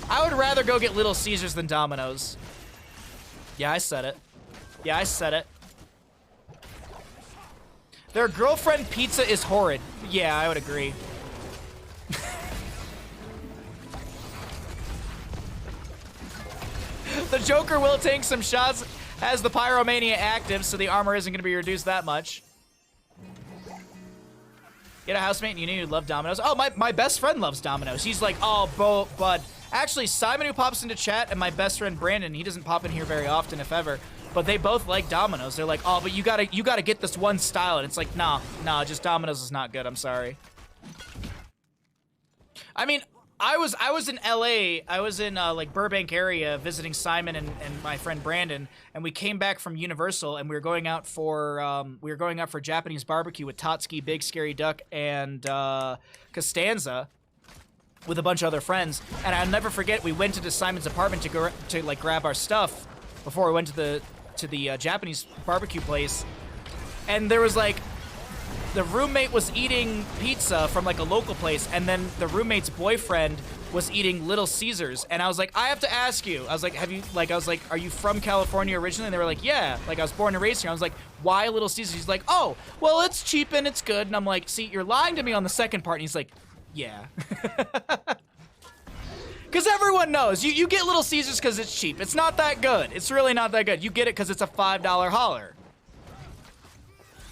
I would rather go get Little Caesars than Domino's. Yeah, I said it. Yeah, I said it. Their girlfriend pizza is horrid. Yeah, I would agree. The Joker will take some shots, has the Pyromania active, so the armor isn't going to be reduced that much. Get a housemate and you knew you love Domino's. Oh, my best friend loves Domino's. He's like, oh, bud. Actually, Simon, who pops into chat, and my best friend Brandon, he doesn't pop in here very often, if ever. But they both like Domino's. They're like, oh, but you gotta get this one style. And it's like, nah, just Domino's is not good. I'm sorry. I mean, I was in LA. I was in like Burbank area visiting Simon and my friend Brandon, and we came back from Universal, and we were going out for Japanese barbecue with Totski, Big Scary Duck, and Costanza, with a bunch of other friends. And I'll never forget, we went into Simon's apartment to like grab our stuff before we went to the Japanese barbecue place, and there was like, the roommate was eating pizza from like a local place, and then the roommate's boyfriend was eating Little Caesars, and I was like, I have to ask you, I was like, are you from California originally? And they were like, yeah, like I was born and raised here. I was like, why Little Caesars? He's like, oh, well, it's cheap and it's good. And I'm like, see, you're lying to me on the second part. And he's like, yeah. Because everyone knows, you get Little Caesars because it's cheap. It's not that good. It's really not that good. You get it because it's a $5 holler.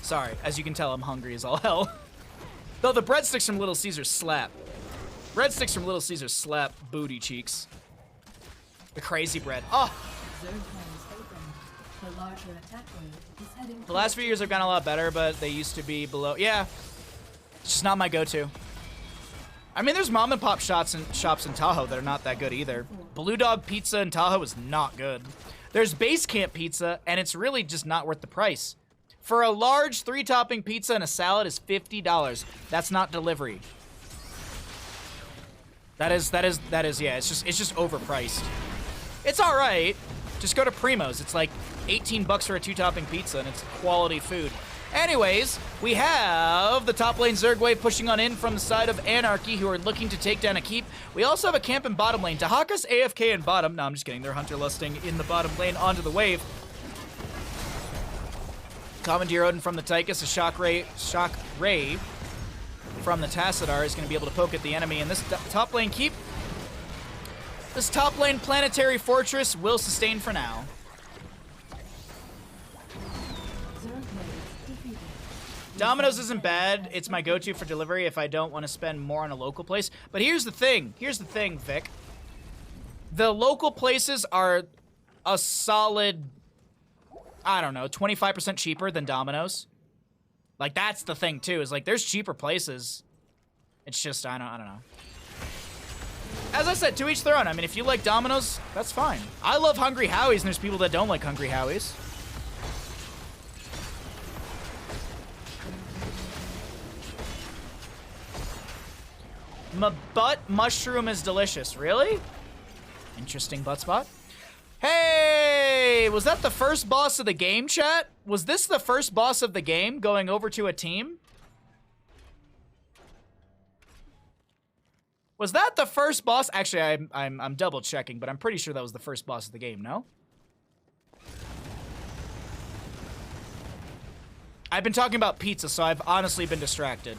Sorry, as you can tell, I'm hungry as all hell. Though the breadsticks from Little Caesars slap. Breadsticks from Little Caesars slap booty cheeks. The crazy bread. Oh! The last few years have gotten a lot better, but they used to be below. Yeah, it's just not my go-to. I mean, there's mom and pop shops in Tahoe that are not that good either. Blue Dog Pizza in Tahoe is not good. There's base camp pizza, and it's really just not worth the price. For a large 3-topping pizza and a salad is $50. That's not delivery. That is, yeah, it's just overpriced. It's all right. Just go to Primo's. It's like 18 bucks for a 2-topping pizza, and it's quality food. Anyways, we have the top lane Zergwave pushing on in from the side of AnarchY, who are looking to take down a keep. We also have a camp in bottom lane. Dahaka's AFK in bottom. No, I'm just kidding. They're hunter lusting in the bottom lane onto the wave. Commandeer Odin from the Tychus, a shock ray from the Tassadar is going to be able to poke at the enemy. And this top lane keep, this top lane planetary fortress will sustain for now. Domino's isn't bad. It's my go-to for delivery if I don't want to spend more on a local place. But here's the thing. Here's the thing, Vic. The local places are a solid, I don't know, 25% cheaper than Domino's. Like, that's the thing, too, is like, there's cheaper places. It's just, I don't know. As I said, to each their own. I mean, if you like Domino's, that's fine. I love Hungry Howie's, and there's people that don't like Hungry Howie's. My butt mushroom is delicious. Really? Interesting butt spot. Hey, was that the first boss of the game, chat? Was this the first boss of the game going over to a team? Was that the first boss? Actually, I'm double checking, but I'm pretty sure that was the first boss of the game, no? I've been talking about pizza, so I've honestly been distracted.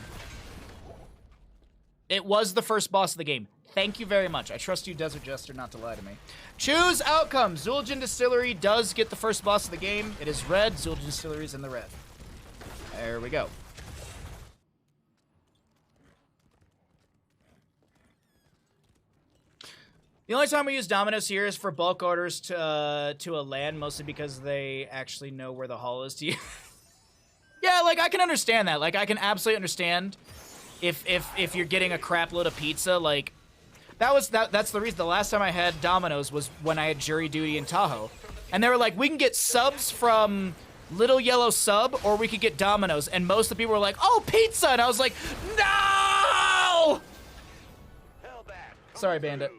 It was the first boss of the game. Thank you very much. I trust you, Desert Jester, not to lie to me. Choose outcome. Zul'jin Distillery does get the first boss of the game. It is red. Zul'jin Distillery is in the red. There we go. The only time we use Domino's here is for bulk orders to a LAN, mostly because they actually know where the hall is to you. Yeah, like, I can understand that. Like, I can absolutely understand if you're getting a crap load of pizza, like, that's the reason. The last time I had Domino's was when I had jury duty in Tahoe. And they were like, we can get subs from Little Yellow Sub, or we could get Domino's. And most of the people were like, oh, pizza! And I was like, no! Sorry, Bandit.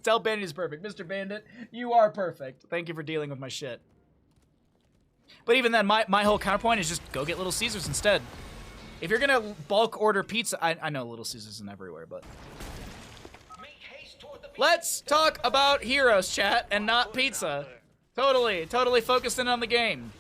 Tell Bandit he's perfect. Mr. Bandit, you are perfect. Thank you for dealing with my shit. But even then, my whole counterpoint is just go get Little Caesars instead. If you're gonna bulk order pizza, I know Little Caesars isn't everywhere, but... Let's talk about heroes, chat, and not pizza. Totally focused in on the game.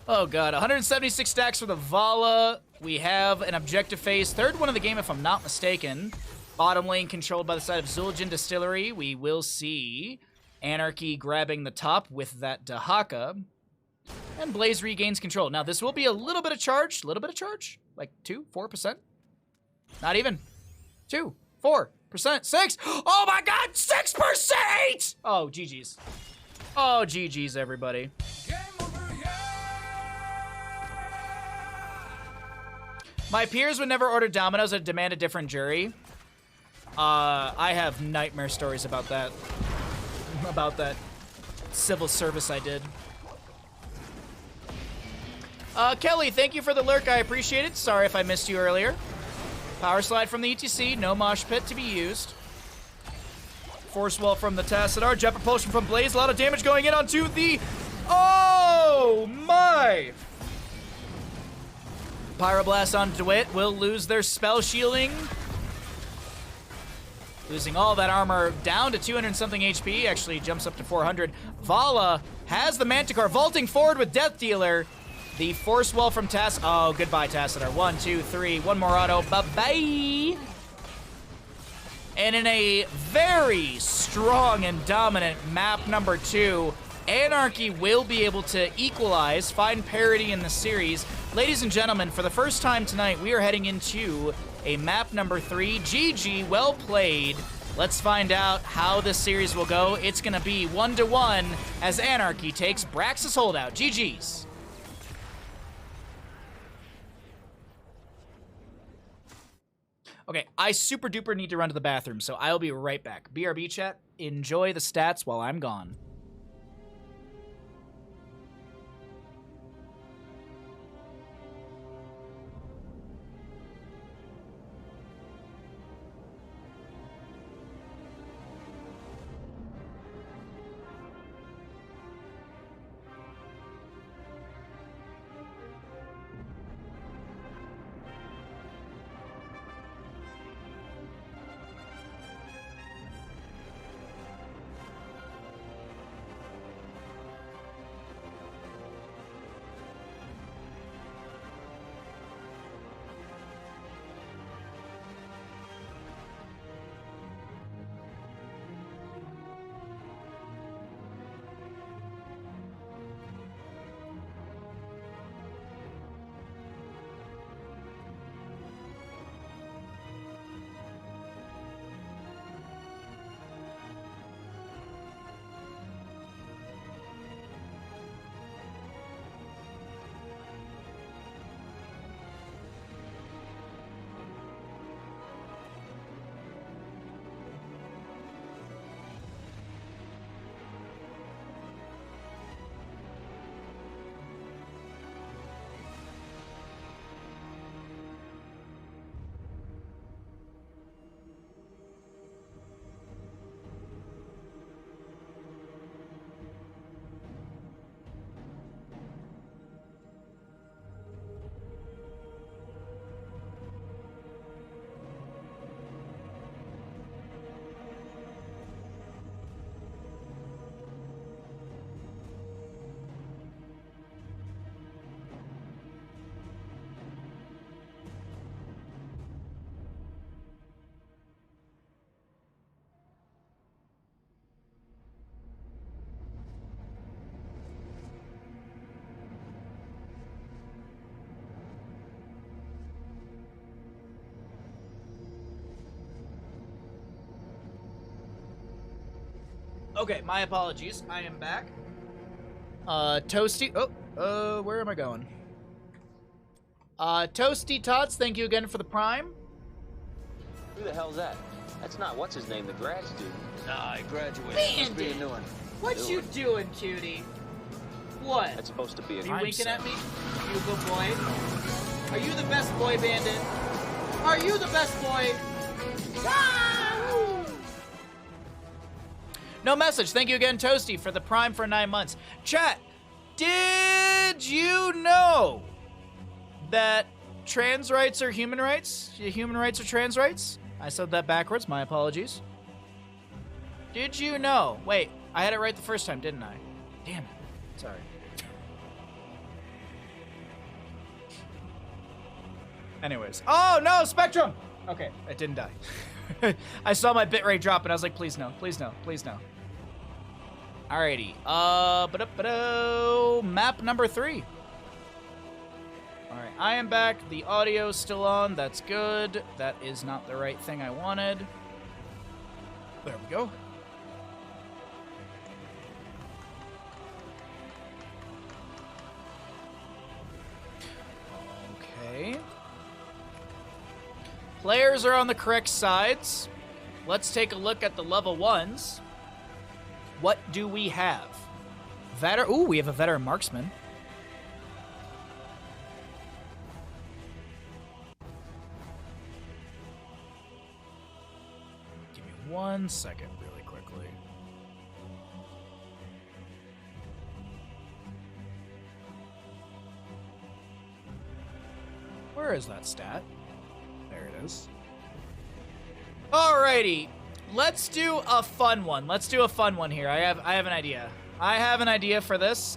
Oh god, 176 stacks for the Vala. We have an objective phase. Third one of the game, if I'm not mistaken. Bottom lane controlled by the side of Zul'jin Distillery. We will see AnarchY grabbing the top with that Dahaka. And Blaze regains control. Now, this will be a little bit of charge. Like 2, 4%. Not even. 2, 4%, 6. Oh my god, 6%! Oh, GG's. Oh, GG's, everybody. My peers would never order Domino's and demand a different jury. I have nightmare stories about that. About that civil service I did. Kelly, thank you for the lurk. I appreciate it. Sorry if I missed you earlier. Power slide from the ETC. No mosh pit to be used. Force wall from the Tassadar. Jet propulsion from Blaze. A lot of damage going in onto the... Oh, my! Pyroblast on DeWitt will lose their spell shielding. Losing all that armor down to 200-something HP. Actually jumps up to 400. Vala has the Manticore vaulting forward with Death Dealer. The force wall from Tass. Oh, goodbye, Tassadar. 1, 2, 3. One more auto. Bye-bye. And in a very strong and dominant map number 2, AnarchY will be able to equalize, find parity in the series. Ladies and gentlemen, for the first time tonight, we are heading into a map number 3. GG, well played. Let's find out how this series will go. It's going to be 1-1 as AnarchY takes Brax's holdout. GG's. Okay, I super duper need to run to the bathroom, so I'll be right back. BRB chat, enjoy the stats while I'm gone. Okay, my apologies. I am back. Toasty. Where am I going? Toasty Tots, thank you again for the Prime. Who the hell's that? That's not what's his name, the grad student. Nah, I graduated. Bandit! Be a new one. What you doing, cutie? What? That's supposed to be a. Are you winking at me? You good boy? Are you the best boy, Bandit? Are you the best boy? Ah! No message. Thank you again, Toasty, for the Prime for 9 months. Chat, did you know that trans rights are human rights? Human rights are trans rights? I said that backwards. My apologies. Did you know? Wait, I had it right the first time, didn't I? Damn it. Sorry. Anyways. Oh, no, Spectrum! Okay, I didn't die. I saw my bitrate drop, and I was like, please no, please no, please no. Alrighty. Map number 3. Alright, I am back. The audio's still on. That's good. That is not the right thing I wanted. There we go. Okay. Players are on the correct sides. Let's take a look at the level 1s. What do we have? Ooh, we have a veteran marksman. Give me 1 second really quickly. Where is that stat? There it is. Alrighty. Let's do a fun one. Let's do a fun one here. I have an idea. I have an idea for this.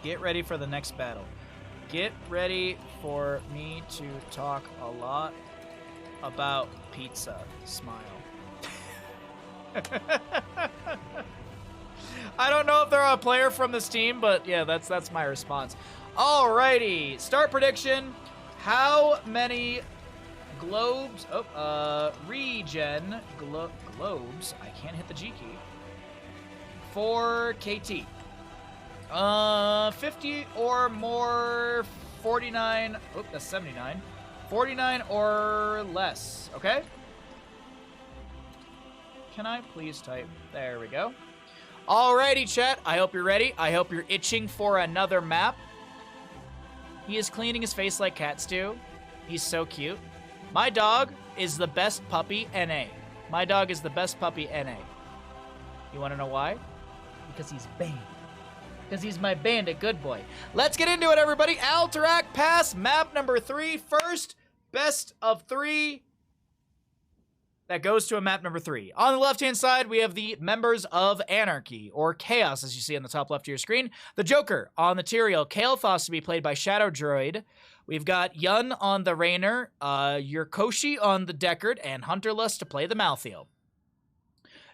Get ready for the next battle. Get ready for me to talk a lot about pizza. Smile. I don't know if they're a player from this team, but yeah, that's my response. Alrighty. Start prediction. How many globes, regen globes, I can't hit the G key, for KT. 50 or more, 49. Oh, that's 79. 49 or less. Okay. Can I please type? There we go. Alrighty, chat. I hope you're ready. I hope you're itching for another map. He is cleaning his face like cats do. He's so cute. My dog is the best puppy NA. My dog is the best puppy NA. You want to know why? Because he's Bane. Because he's my bandit good boy. Let's get into it, everybody. Alterac Pass, map number 3. First best of 3 that goes to a map number 3. On the left-hand side, we have the members of AnarchY, or Chaos, as you see on the top left of your screen. The Joker on the Tyrael, Kael'thas to be played by Shadow Droid. We've got Yun on the Raynor, Yurkoshi on the Deckard, and Hunterlust to play the Malthael.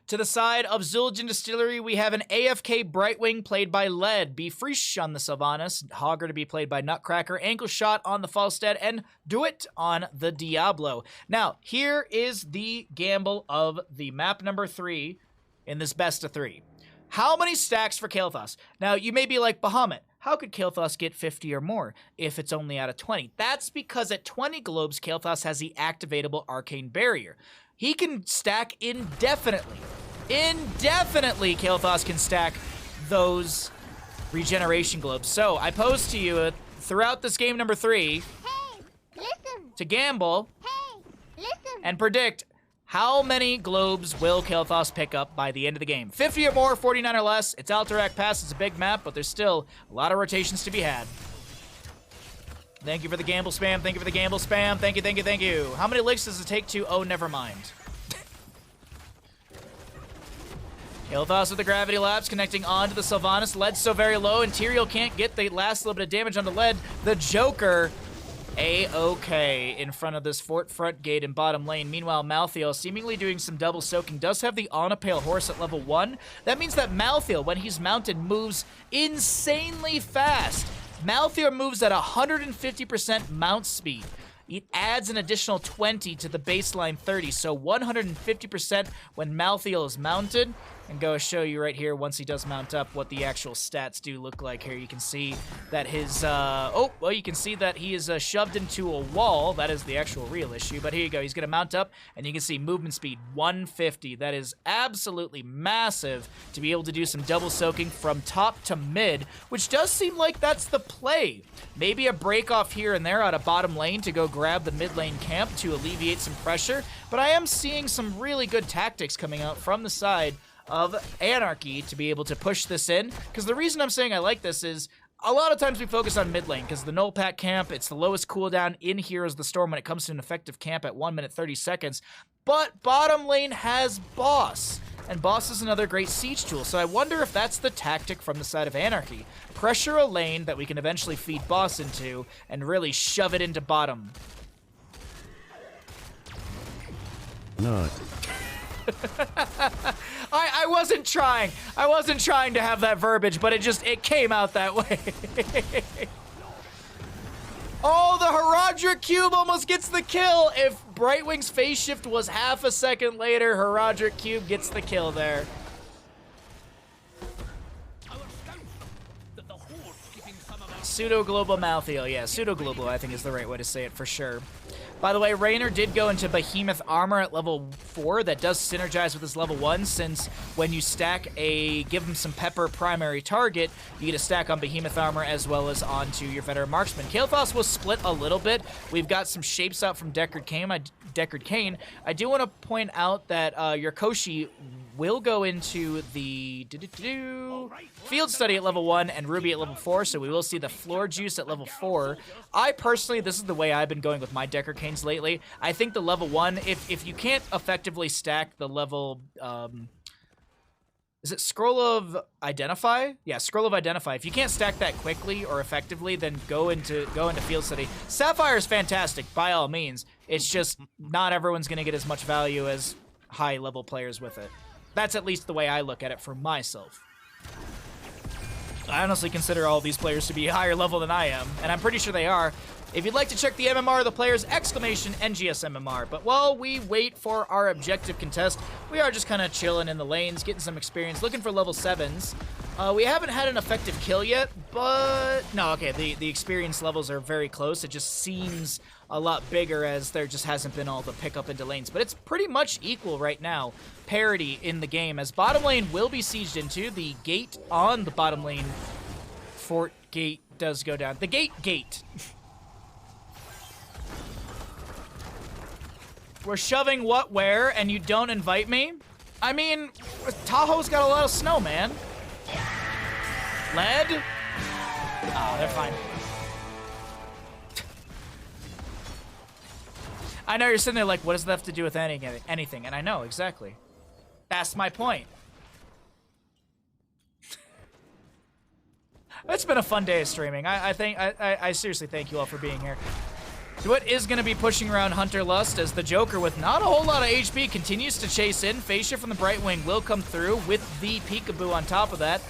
To the side of Zul'jin Distillery, we have an AFK Brightwing played by Led, Befrish on the Sylvanas, Hogger to be played by Nutcracker, Ankle Shot on the Falstad, and Duet on the Diablo. Now, here is the gamble of the map number 3 in this best of 3. How many stacks for Kael'thas? Now, you may be like, Bahamut, how could Kael'thas get 50 or more if it's only out of 20? That's because at 20 globes, Kael'thas has the activatable Arcane Barrier. He can stack indefinitely. Indefinitely, Kael'thas can stack those regeneration globes. So, I pose to you throughout this game number 3 Hey, listen. to gamble Hey, listen. and predict how many globes will Kael'thas pick up by the end of the game. 50 or more, 49 or less. It's Alterac Pass. It's a big map, but there's still a lot of rotations to be had. Thank you for the gamble spam. Thank you for the gamble spam. Thank you, thank you, thank you. How many licks does it take to... Oh, never mind. Kael'thas with the Gravity Lapse connecting onto the Sylvanas. Lead's so very low, and Tyrael can't get the last little bit of damage on the Lead. The Joker, A-OK in front of this fort front gate in bottom lane. Meanwhile, Malthael, seemingly doing some double soaking, does have the On a Pale Horse at level 1. That means that Malthael, when he's mounted, moves insanely fast. Malthael moves at 150% mount speed. It adds an additional 20 to the baseline 30, so 150% when Malthael is mounted. And go show you right here, once he does mount up, what the actual stats do look like here. You can see that his, you can see that he is shoved into a wall. That is the actual real issue, but here you go. He's going to mount up, and you can see movement speed 150. That is absolutely massive to be able to do some double soaking from top to mid, which does seem like that's the play. Maybe a break off here and there out of bottom lane to go grab the mid lane camp to alleviate some pressure, but I am seeing some really good tactics coming out from the side of AnarchY to be able to push this in, because the reason I'm saying I like this is a lot of times we focus on mid lane because the null pack camp, it's the lowest cooldown in Heroes of the Storm when it comes to an effective camp at 1 minute 30 seconds, but bottom lane has Boss, and Boss is another great siege tool, so I wonder if that's the tactic from the side of AnarchY. Pressure a lane that we can eventually feed Boss into and really shove it into bottom. Not. I wasn't trying. I wasn't trying to have that verbiage, but it came out that way. Oh, the Herodric Cube almost gets the kill. If Brightwing's phase shift was half a second later, Herodric Cube gets the kill there. Pseudo-global Malthael. Yeah, pseudo-global I think is the right way to say it for sure. By the way, Raynor did go into Behemoth Armor at level 4. That does synergize with his level 1, since when you stack give him some Pepper primary target, you get a stack on Behemoth Armor as well as onto your Veteran Marksman. Kael'thas will split a little bit. We've got some shapes out from Deckard Cain. I do want to point out that Yurkoshi will go into the Field Study at level 1 and Ruby at level 4, so we will see the Floor Juice at level 4. I personally, this is the way I've been going with my Deckard Cains lately. I think the level 1, if you can't effectively stack the level, is it Scroll of Identify? Yeah, Scroll of Identify. If you can't stack that quickly or effectively, then go into Field Study. Sapphire is fantastic, by all means. It's just not everyone's going to get as much value as high-level players with it. That's at least the way I look at it for myself. I honestly consider all these players to be higher level than I am, and I'm pretty sure they are. If you'd like to check the MMR of the players, exclamation NGS MMR. But while we wait for our objective contest, we are just kind of chilling in the lanes, getting some experience, looking for level 7s. We haven't had an effective kill yet, but... No, okay, the experience levels are very close. It just seems a lot bigger as there just hasn't been all the pickup into lanes. But it's pretty much equal right now, parity in the game, as bottom lane will be sieged into. The gate on the bottom lane fort gate does go down. The gate. We're shoving what where, and you don't invite me? I mean, Tahoe's got a lot of snow, man. Lead? Oh, they're fine. I know you're sitting there like, what does that have to do with anything? And I know, exactly. That's my point. It's been a fun day of streaming. I seriously thank you all for being here. What is going to be pushing around Hunter Lust as the Joker with not a whole lot of HP continues to chase in. Phase shift from the Brightwing will come through with the Peekaboo on top of that.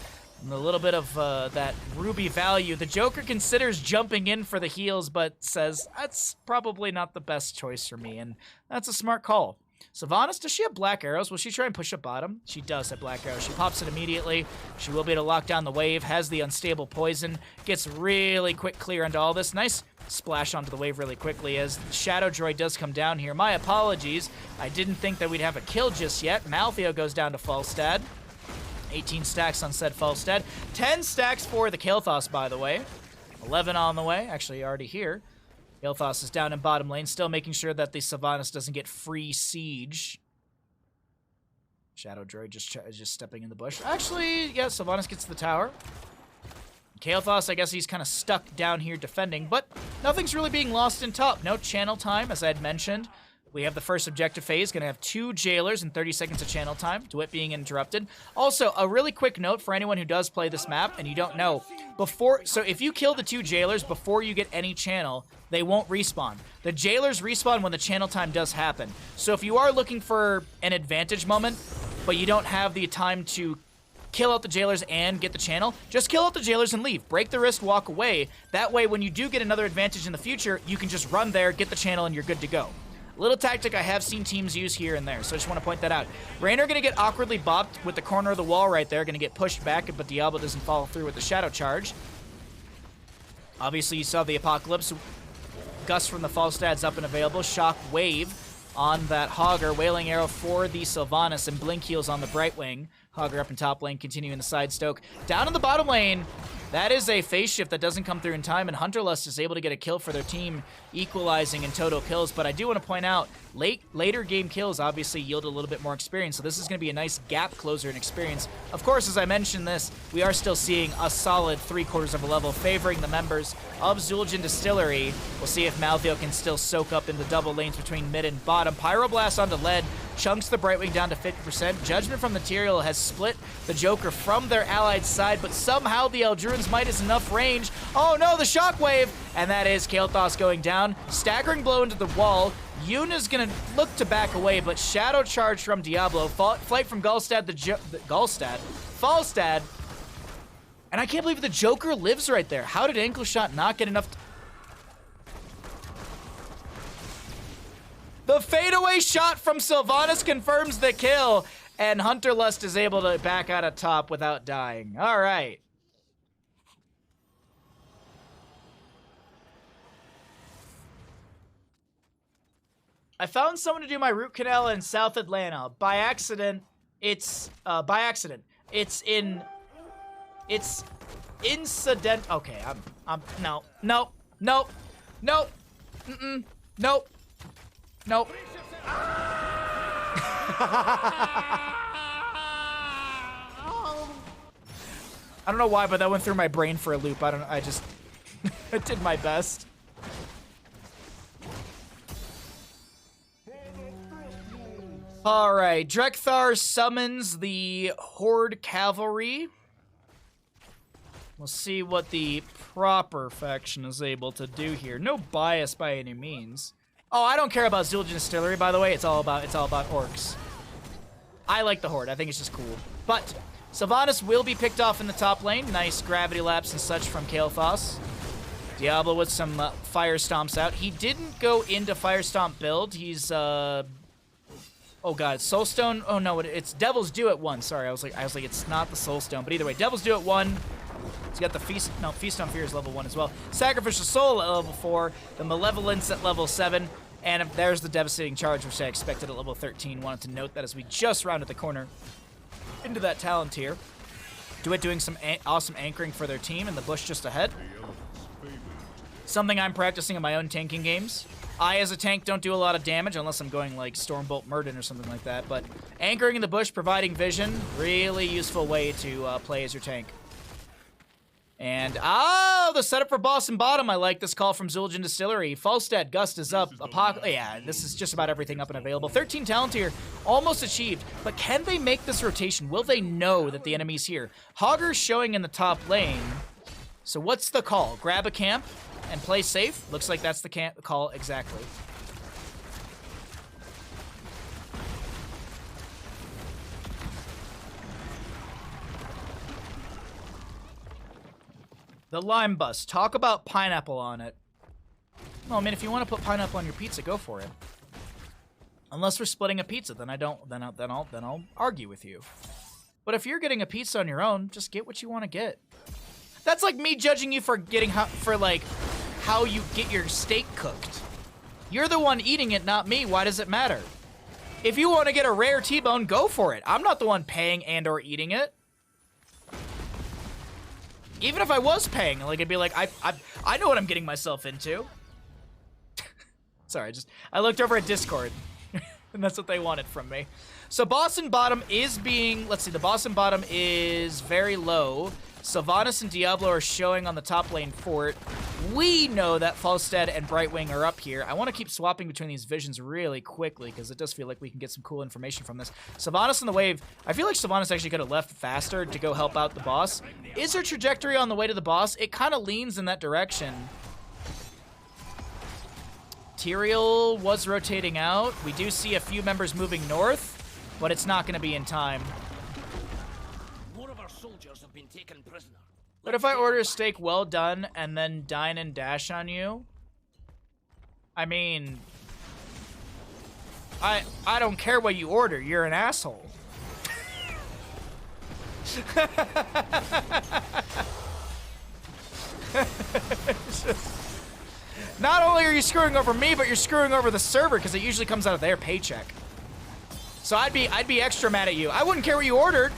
And a little bit of that Ruby value. The Joker considers jumping in for the heals, but says, that's probably not the best choice for me, and that's a smart call. Sylvanas, does she have black arrows? Will she try and push up bottom? She does have black arrows. She pops it immediately. She will be able to lock down the wave, has the unstable poison, gets really quick clear onto all this. Nice splash onto the wave really quickly as Shadow Droid does come down here. My apologies. I didn't think that we'd have a kill just yet. Maltheo goes down to Falstad. 18 stacks on said Falstad. 10 stacks for the Kael'thas, by the way. 11 on the way. Actually, already here. Kael'thas is down in bottom lane, still making sure that the Sylvanas doesn't get free siege. Shadow Droid just stepping in the bush. Actually, yeah, Sylvanas gets to the tower. Kael'thas, I guess he's kind of stuck down here defending, but nothing's really being lost in top. No channel time, as I had mentioned. We have the first objective phase, going to have 2 jailers and 30 seconds of channel time, DeWitt being interrupted. Also, a really quick note for anyone who does play this map and you don't know, so if you kill the 2 jailers before you get any channel, they won't respawn. The jailers respawn when the channel time does happen. So if you are looking for an advantage moment, but you don't have the time to kill out the jailers and get the channel, just kill out the jailers and leave. Break the wrist, walk away. That way, when you do get another advantage in the future, you can just run there, get the channel, and you're good to go. Little tactic I have seen teams use here and there, so I just want to point that out. Raynor going to get awkwardly bopped with the corner of the wall right there, going to get pushed back, but Diablo doesn't follow through with the Shadow Charge. Obviously, you saw the Apocalypse. Gust from the Falstad's up and available. Shock Wave on that Hogger. Wailing Arrow for the Sylvanas, and Blink Heals on the Brightwing. Hogger up in top lane, continuing the side stoke. Down in the bottom lane, that is a phase shift that doesn't come through in time, and Hunterlust is able to get a kill for their team, equalizing in total kills. But I do want to point out, later game kills obviously yield a little bit more experience, so this is going to be a nice gap closer in experience. Of course, as I mentioned this, we are still seeing a solid 3/4 of a level favoring the members of Zul'jin Distillery. We'll see if Maltheo can still soak up in the double lanes between mid and bottom. Pyroblast onto lead, chunks the Brightwing down to 50%. Judgment from Material has split the Joker from their allied side, but somehow the Eldruin's Might is enough range. Oh no, the Shockwave! And that is Kael'thas going down. Staggering blow into the wall. Yuna's gonna look to back away, but Shadow Charge from Diablo. Flight from Falstad. And I can't believe the Joker lives right there. How did Ankle Shot not get enough? The fadeaway shot from Sylvanas confirms the kill, and Hunterlust is able to back out of top without dying. All right. I found someone to do my root canal in South Atlanta. By accident. It's incident. Okay, no. Nope. Nope. Nope. I don't know why, but that went through my brain for a loop. I just I did my best. All right, Drekthar summons the Horde Cavalry. We'll see what the proper faction is able to do here. No bias by any means. Oh, I don't care about Zul'jin Distillery, by the way. It's all about orcs. I like the Horde. I think it's just cool. But Sylvanas will be picked off in the top lane. Nice gravity laps and such from Kael'thas. Diablo with some Fire Stomps out. He didn't go into Fire Stomp build. He's Oh god, Soulstone. Oh no, it's Devil's Due at 1. Sorry, I was like, it's not the Soulstone. But either way, Devil's Due at 1. He's got the Feast on Fear is level 1 as well. Sacrificial Soul at level 4. The Malevolence at level 7. And there's the Devastating Charge, which I expected at level 13. Wanted to note that as we just rounded the corner into that talent tier. Duet doing some awesome anchoring for their team in the bush just ahead. Something I'm practicing in my own tanking games. I, as a tank, don't do a lot of damage unless I'm going like Stormbolt Murden or something like that. But anchoring in the bush, providing vision, really useful way to play as your tank. And, the setup for boss and bottom. I like this call from Zul'jin Distillery. Falstad, Gust is up. Yeah, this is just about everything up and available. 13 talent here, almost achieved. But can they make this rotation? Will they know that the enemy's here? Hogger's showing in the top lane. So what's the call? Grab a camp and play safe? Looks like that's the call exactly. The lime bus. Talk about pineapple on it. Well, I mean, if you want to put pineapple on your pizza, go for it. Unless we're splitting a pizza, then I'll argue with you. But if you're getting a pizza on your own, just get what you want to get. That's like me judging you for getting how you get your steak cooked. You're the one eating it, not me. Why does it matter? If you want to get a rare T-bone, go for it. I'm not the one paying and or eating it. Even if I was paying, like, it'd be like, I know what I'm getting myself into. Sorry, I looked over at Discord, and that's what they wanted from me. So boss and bottom is being, let's see, the boss and bottom is very low. Sylvanas and Diablo are showing on the top lane fort. We know that Falstad and Brightwing are up here. I want to keep swapping between these visions really quickly because it does feel like we can get some cool information from this. Sylvanas on the wave. I feel like Sylvanas actually could have left faster to go help out the boss. Is her trajectory on the way to the boss? It kind of leans in that direction. Tyrael was rotating out. We do see a few members moving north, but it's not going to be in time. More of our soldiers have been taken prisoner. But if I order a steak well done and then dine and dash on you, I mean, I don't care what you order. You're an asshole. Not only are you screwing over me, but you're screwing over the server because it usually comes out of their paycheck. So I'd be extra mad at you. I wouldn't care what you ordered.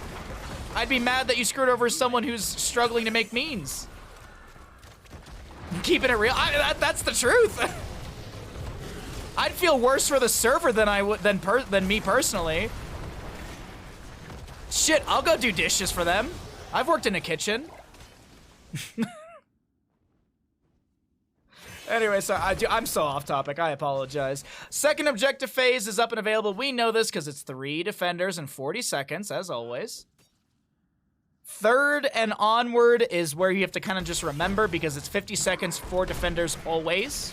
I'd be mad that you screwed over someone who's struggling to make means. Keeping it real, that's the truth. I'd feel worse for the server than I would than me personally. Shit, I'll go do dishes for them. I've worked in a kitchen. Anyway, so I'm so off topic. I apologize. Second objective phase is up and available. We know this because it's 3 defenders in 40 seconds, as always. Third and onward is where you have to kind of just remember because it's 50 seconds, 4 defenders always.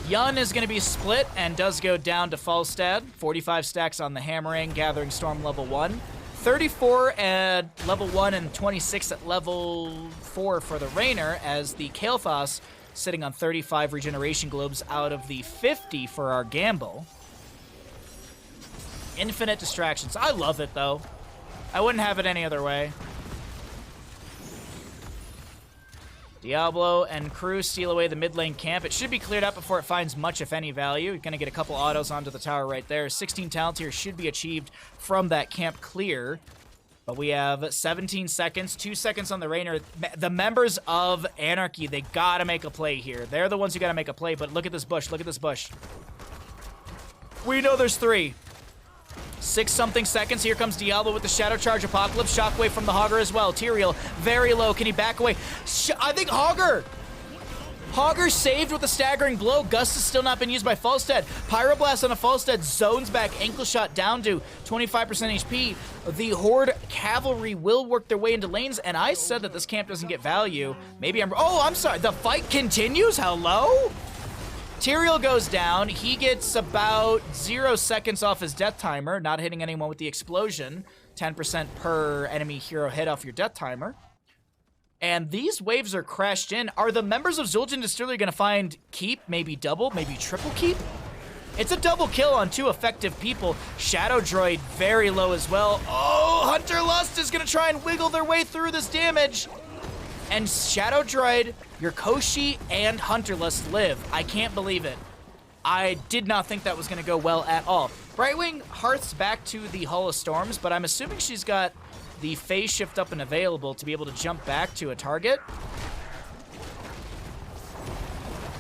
Yun is going to be split and does go down to Falstad. 45 stacks on the Hammering, Gathering Storm level 1. 34 at level 1 and 26 at level 4 for the Rainer as the Kael'thas sitting on 35 regeneration globes out of the 50 for our Gamble. Infinite distractions. I love it, though. I wouldn't have it any other way. Diablo and crew steal away the mid lane camp. It should be cleared up before it finds much, if any, value. You're going to get a couple autos onto the tower right there. 16 talent here should be achieved from that camp clear. But we have 17 seconds, 2 seconds on the Rainer. The members of AnarchY, they got to make a play here. They're the ones who got to make a play, but look at this bush. Look at this bush. We know there's 3. 6-something seconds. Here comes Diablo with the Shadow Charge Apocalypse. Shockwave from the Hogger as well. Tyrael, very low. Can he back away? I think Hogger! Hogger saved with a staggering blow. Gust has still not been used by Falstad. Pyroblast on a Falstad zones back. Ankle shot down to 25% HP. The Horde Cavalry will work their way into lanes, and I said that this camp doesn't get value. Maybe I'm sorry. The fight continues? Hello? Tyrael goes down. He gets about 0 seconds off his death timer, not hitting anyone with the explosion. 10% per enemy hero hit off your death timer. And these waves are crashed in. Are the members of Zul'jin Distillery going to find keep? Maybe double? Maybe triple keep? It's a double kill on 2 effective people. Shadow Droid very low as well. Oh, Hunter Lust is gonna try and wiggle their way through this damage. And Shadow Droid, your Koshi, and Hunter Lust live. I can't believe it. I did not think that was gonna go well at all. Brightwing hearths back to the Hall of Storms, but I'm assuming she's got the phase shift up and available to be able to jump back to a target.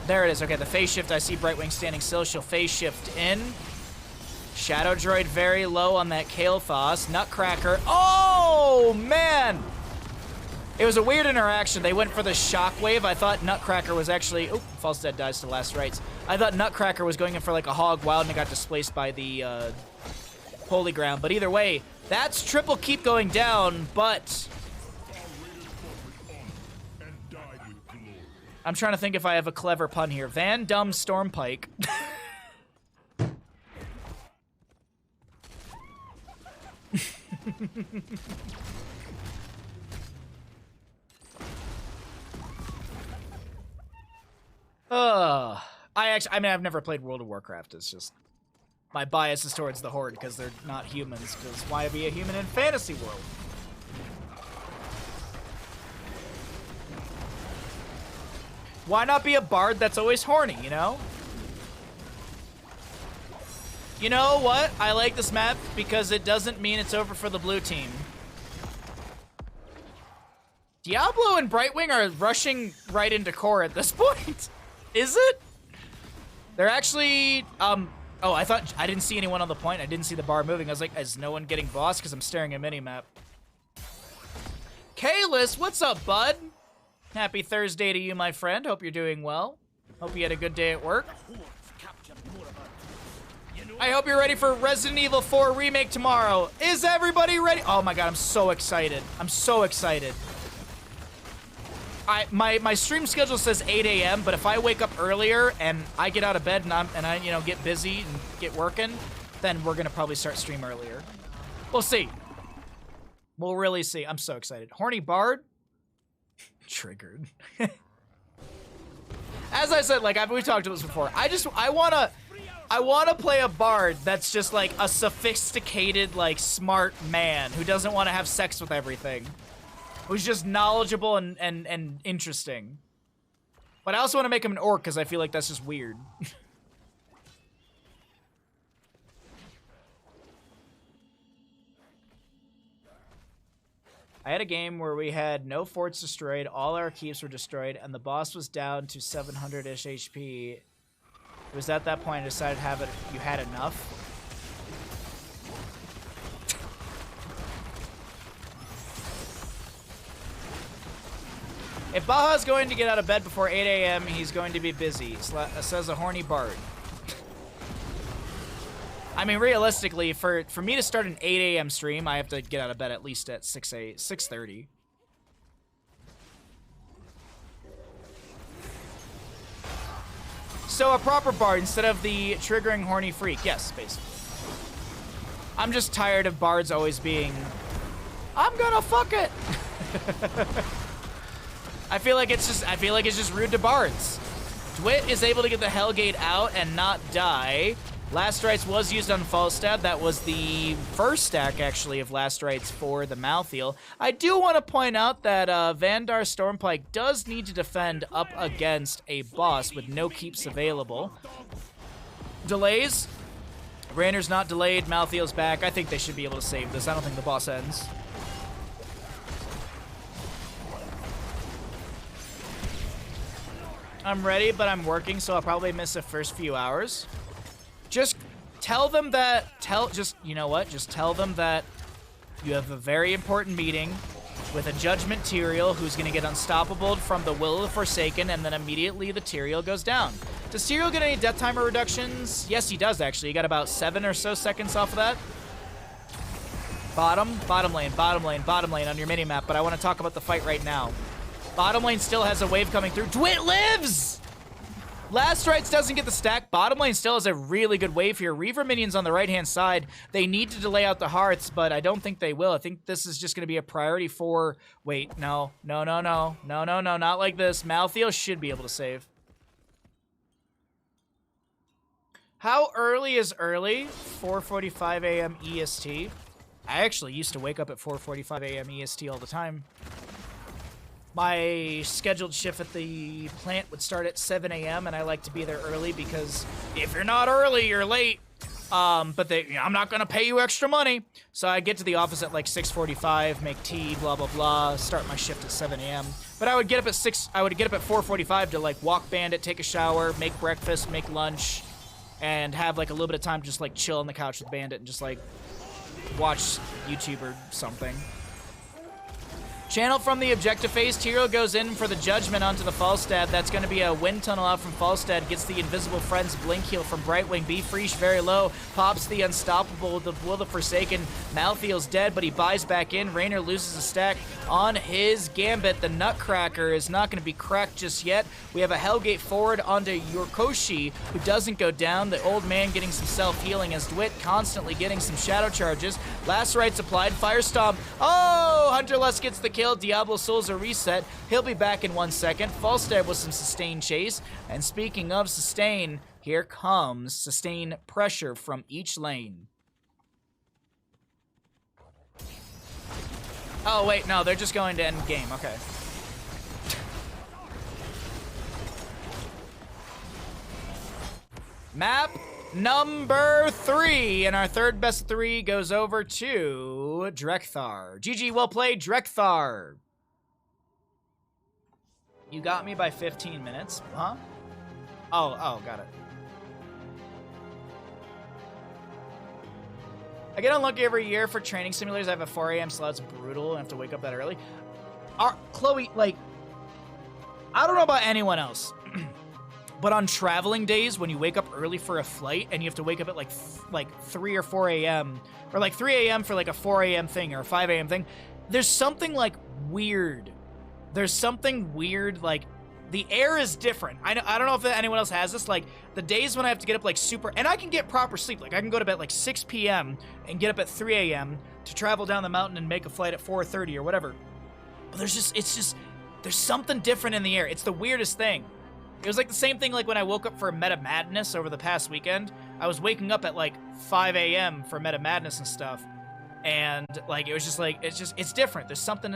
There it is. Okay, the phase shift. I see Brightwing standing still. She'll phase shift in. Shadow Droid very low on that Kael'thas. Nutcracker. Oh, man! It was a weird interaction. They went for the shockwave. I thought Nutcracker was actually... Oh, False Dead dies to last rites. I thought Nutcracker was going in for like a hog wild and it got displaced by the Holy Ground. But either way, that's triple keep going down, but... I'm trying to think if I have a clever pun here. Van Dumb Stormpike. I mean, I've never played World of Warcraft. It's just my bias is towards the Horde because they're not humans. Because why be a human in fantasy world? Why not be a bard that's always horny, you know? You know what? I like this map because it doesn't mean it's over for the blue team. Diablo and Brightwing are rushing right into core at this point. Is it? They're actually, oh, I didn't see anyone on the point. I didn't see the bar moving. I was like, is no one getting boss? Because I'm staring at minimap. Kalis, what's up, bud? Happy Thursday to you, my friend. Hope you're doing well. Hope you had a good day at work. I hope you're ready for Resident Evil 4 Remake tomorrow. Is everybody ready? Oh my god, I'm so excited. I'm so excited. My stream schedule says 8 a.m., but if I wake up earlier and I get out of bed and I you know, get busy and get working, then we're gonna probably start stream earlier. We'll see. We'll really see. I'm so excited. Horny Bard? Triggered. As I said, like we've talked about this before. I wanna play a bard that's just like a sophisticated, like smart man who doesn't want to have sex with everything. Who's just knowledgeable and interesting. But I also want to make him an orc because I feel like that's just weird. I had a game where we had no forts destroyed, all our keeps were destroyed, and the boss was down to 700-ish HP. It was at that point I decided you had enough. If Baha's going to get out of bed before 8 a.m., he's going to be busy, says a horny bard. I mean, realistically, for me to start an 8 a.m. stream, I have to get out of bed at least at 6:30. So a proper bard instead of the triggering horny freak. Yes, basically. I'm just tired of bards always being, I'm gonna fuck it. I feel like it's just rude to bards. Dwit is able to get the Hellgate out and not die. Last Rites was used on Falstad. That was the first stack, actually, of Last Rites for the Malthael. I do want to point out that Vandar Stormpike does need to defend up against a boss with no keeps available. Delays. Rainer's not delayed. Malthael's back. I think they should be able to save this. I don't think the boss ends. I'm ready, but I'm working, so I'll probably miss the first few hours. Just tell them that, you know what? Just tell them that you have a very important meeting with a Judgment Tyrael who's going to get unstoppable from the Will of the Forsaken, and then immediately the Tyrael goes down. Does Tyrael get any death timer reductions? Yes, he does, actually. He got about 7 or so seconds off of that. Bottom lane on your minimap, but I want to talk about the fight right now. Bottom lane still has a wave coming through. Dwit lives! Last Rites doesn't get the stack. Bottom lane still has a really good wave here. Reaver minions on the right-hand side. They need to delay out the hearths, but I don't think they will. I think this is just going to be a priority for... Wait, no, not like this. Malthael should be able to save. How early is early? 4:45 a.m. EST. I actually used to wake up at 4:45 a.m. EST all the time. My scheduled shift at the plant would start at 7 a.m. and I like to be there early because if you're not early, you're late. But I'm not gonna pay you extra money. So I get to the office at like 6:45, make tea, blah blah blah, start my shift at 7 a.m. But I would get up at 4:45 to like walk Bandit, take a shower, make breakfast, make lunch, and have like a little bit of time to just like chill on the couch with Bandit and just like watch YouTube or something. Channel from the objective phase. Tyrael goes in for the judgment onto the Falstad. That's going to be a wind tunnel out from Falstad. Gets the invisible friends blink heal from Brightwing. B Freesh very low. Pops the unstoppable with the Will of the Forsaken. Malthiel's dead, but he buys back in. Raynor loses a stack on his Gambit. The Nutcracker is not going to be cracked just yet. We have a Hellgate forward onto Yorkoshi, who doesn't go down. The old man getting some self-healing as Dwit constantly getting some shadow charges. Last rights applied. Firestomp. Oh! Hunterlust gets the kill. Diablo Souls are reset. He'll be back in 1 second. Falstad with some sustain chase. And speaking of sustain, here comes sustain pressure from each lane. Oh, wait, no, they're just going to end game. Okay. Map number 3, and our third best of 3 goes over to Drekthar. GG, well played, Drekthar. You got me by 15 minutes, huh? Oh, got it. I get unlucky every year for training simulators. I have a 4 a.m. slot. It's brutal. I have to wake up that early. Chloe, like, I don't know about anyone else, but on traveling days when you wake up early for a flight and you have to wake up at like 3 or 4 a.m. or like 3 a.m. for like a 4 a.m. thing or a 5 a.m. thing, there's something like weird. There's something weird, like the air is different. I don't know if anyone else has this. Like the days when I have to get up like super, and I can get proper sleep. Like I can go to bed like 6 p.m. and get up at 3 a.m. to travel down the mountain and make a flight at 4:30 or whatever. But there's something different in the air. It's the weirdest thing. It was like the same thing like when I woke up for Meta Madness over the past weekend. I was waking up at like 5 a.m. for Meta Madness and stuff. And like it was just like it's different. There's something in the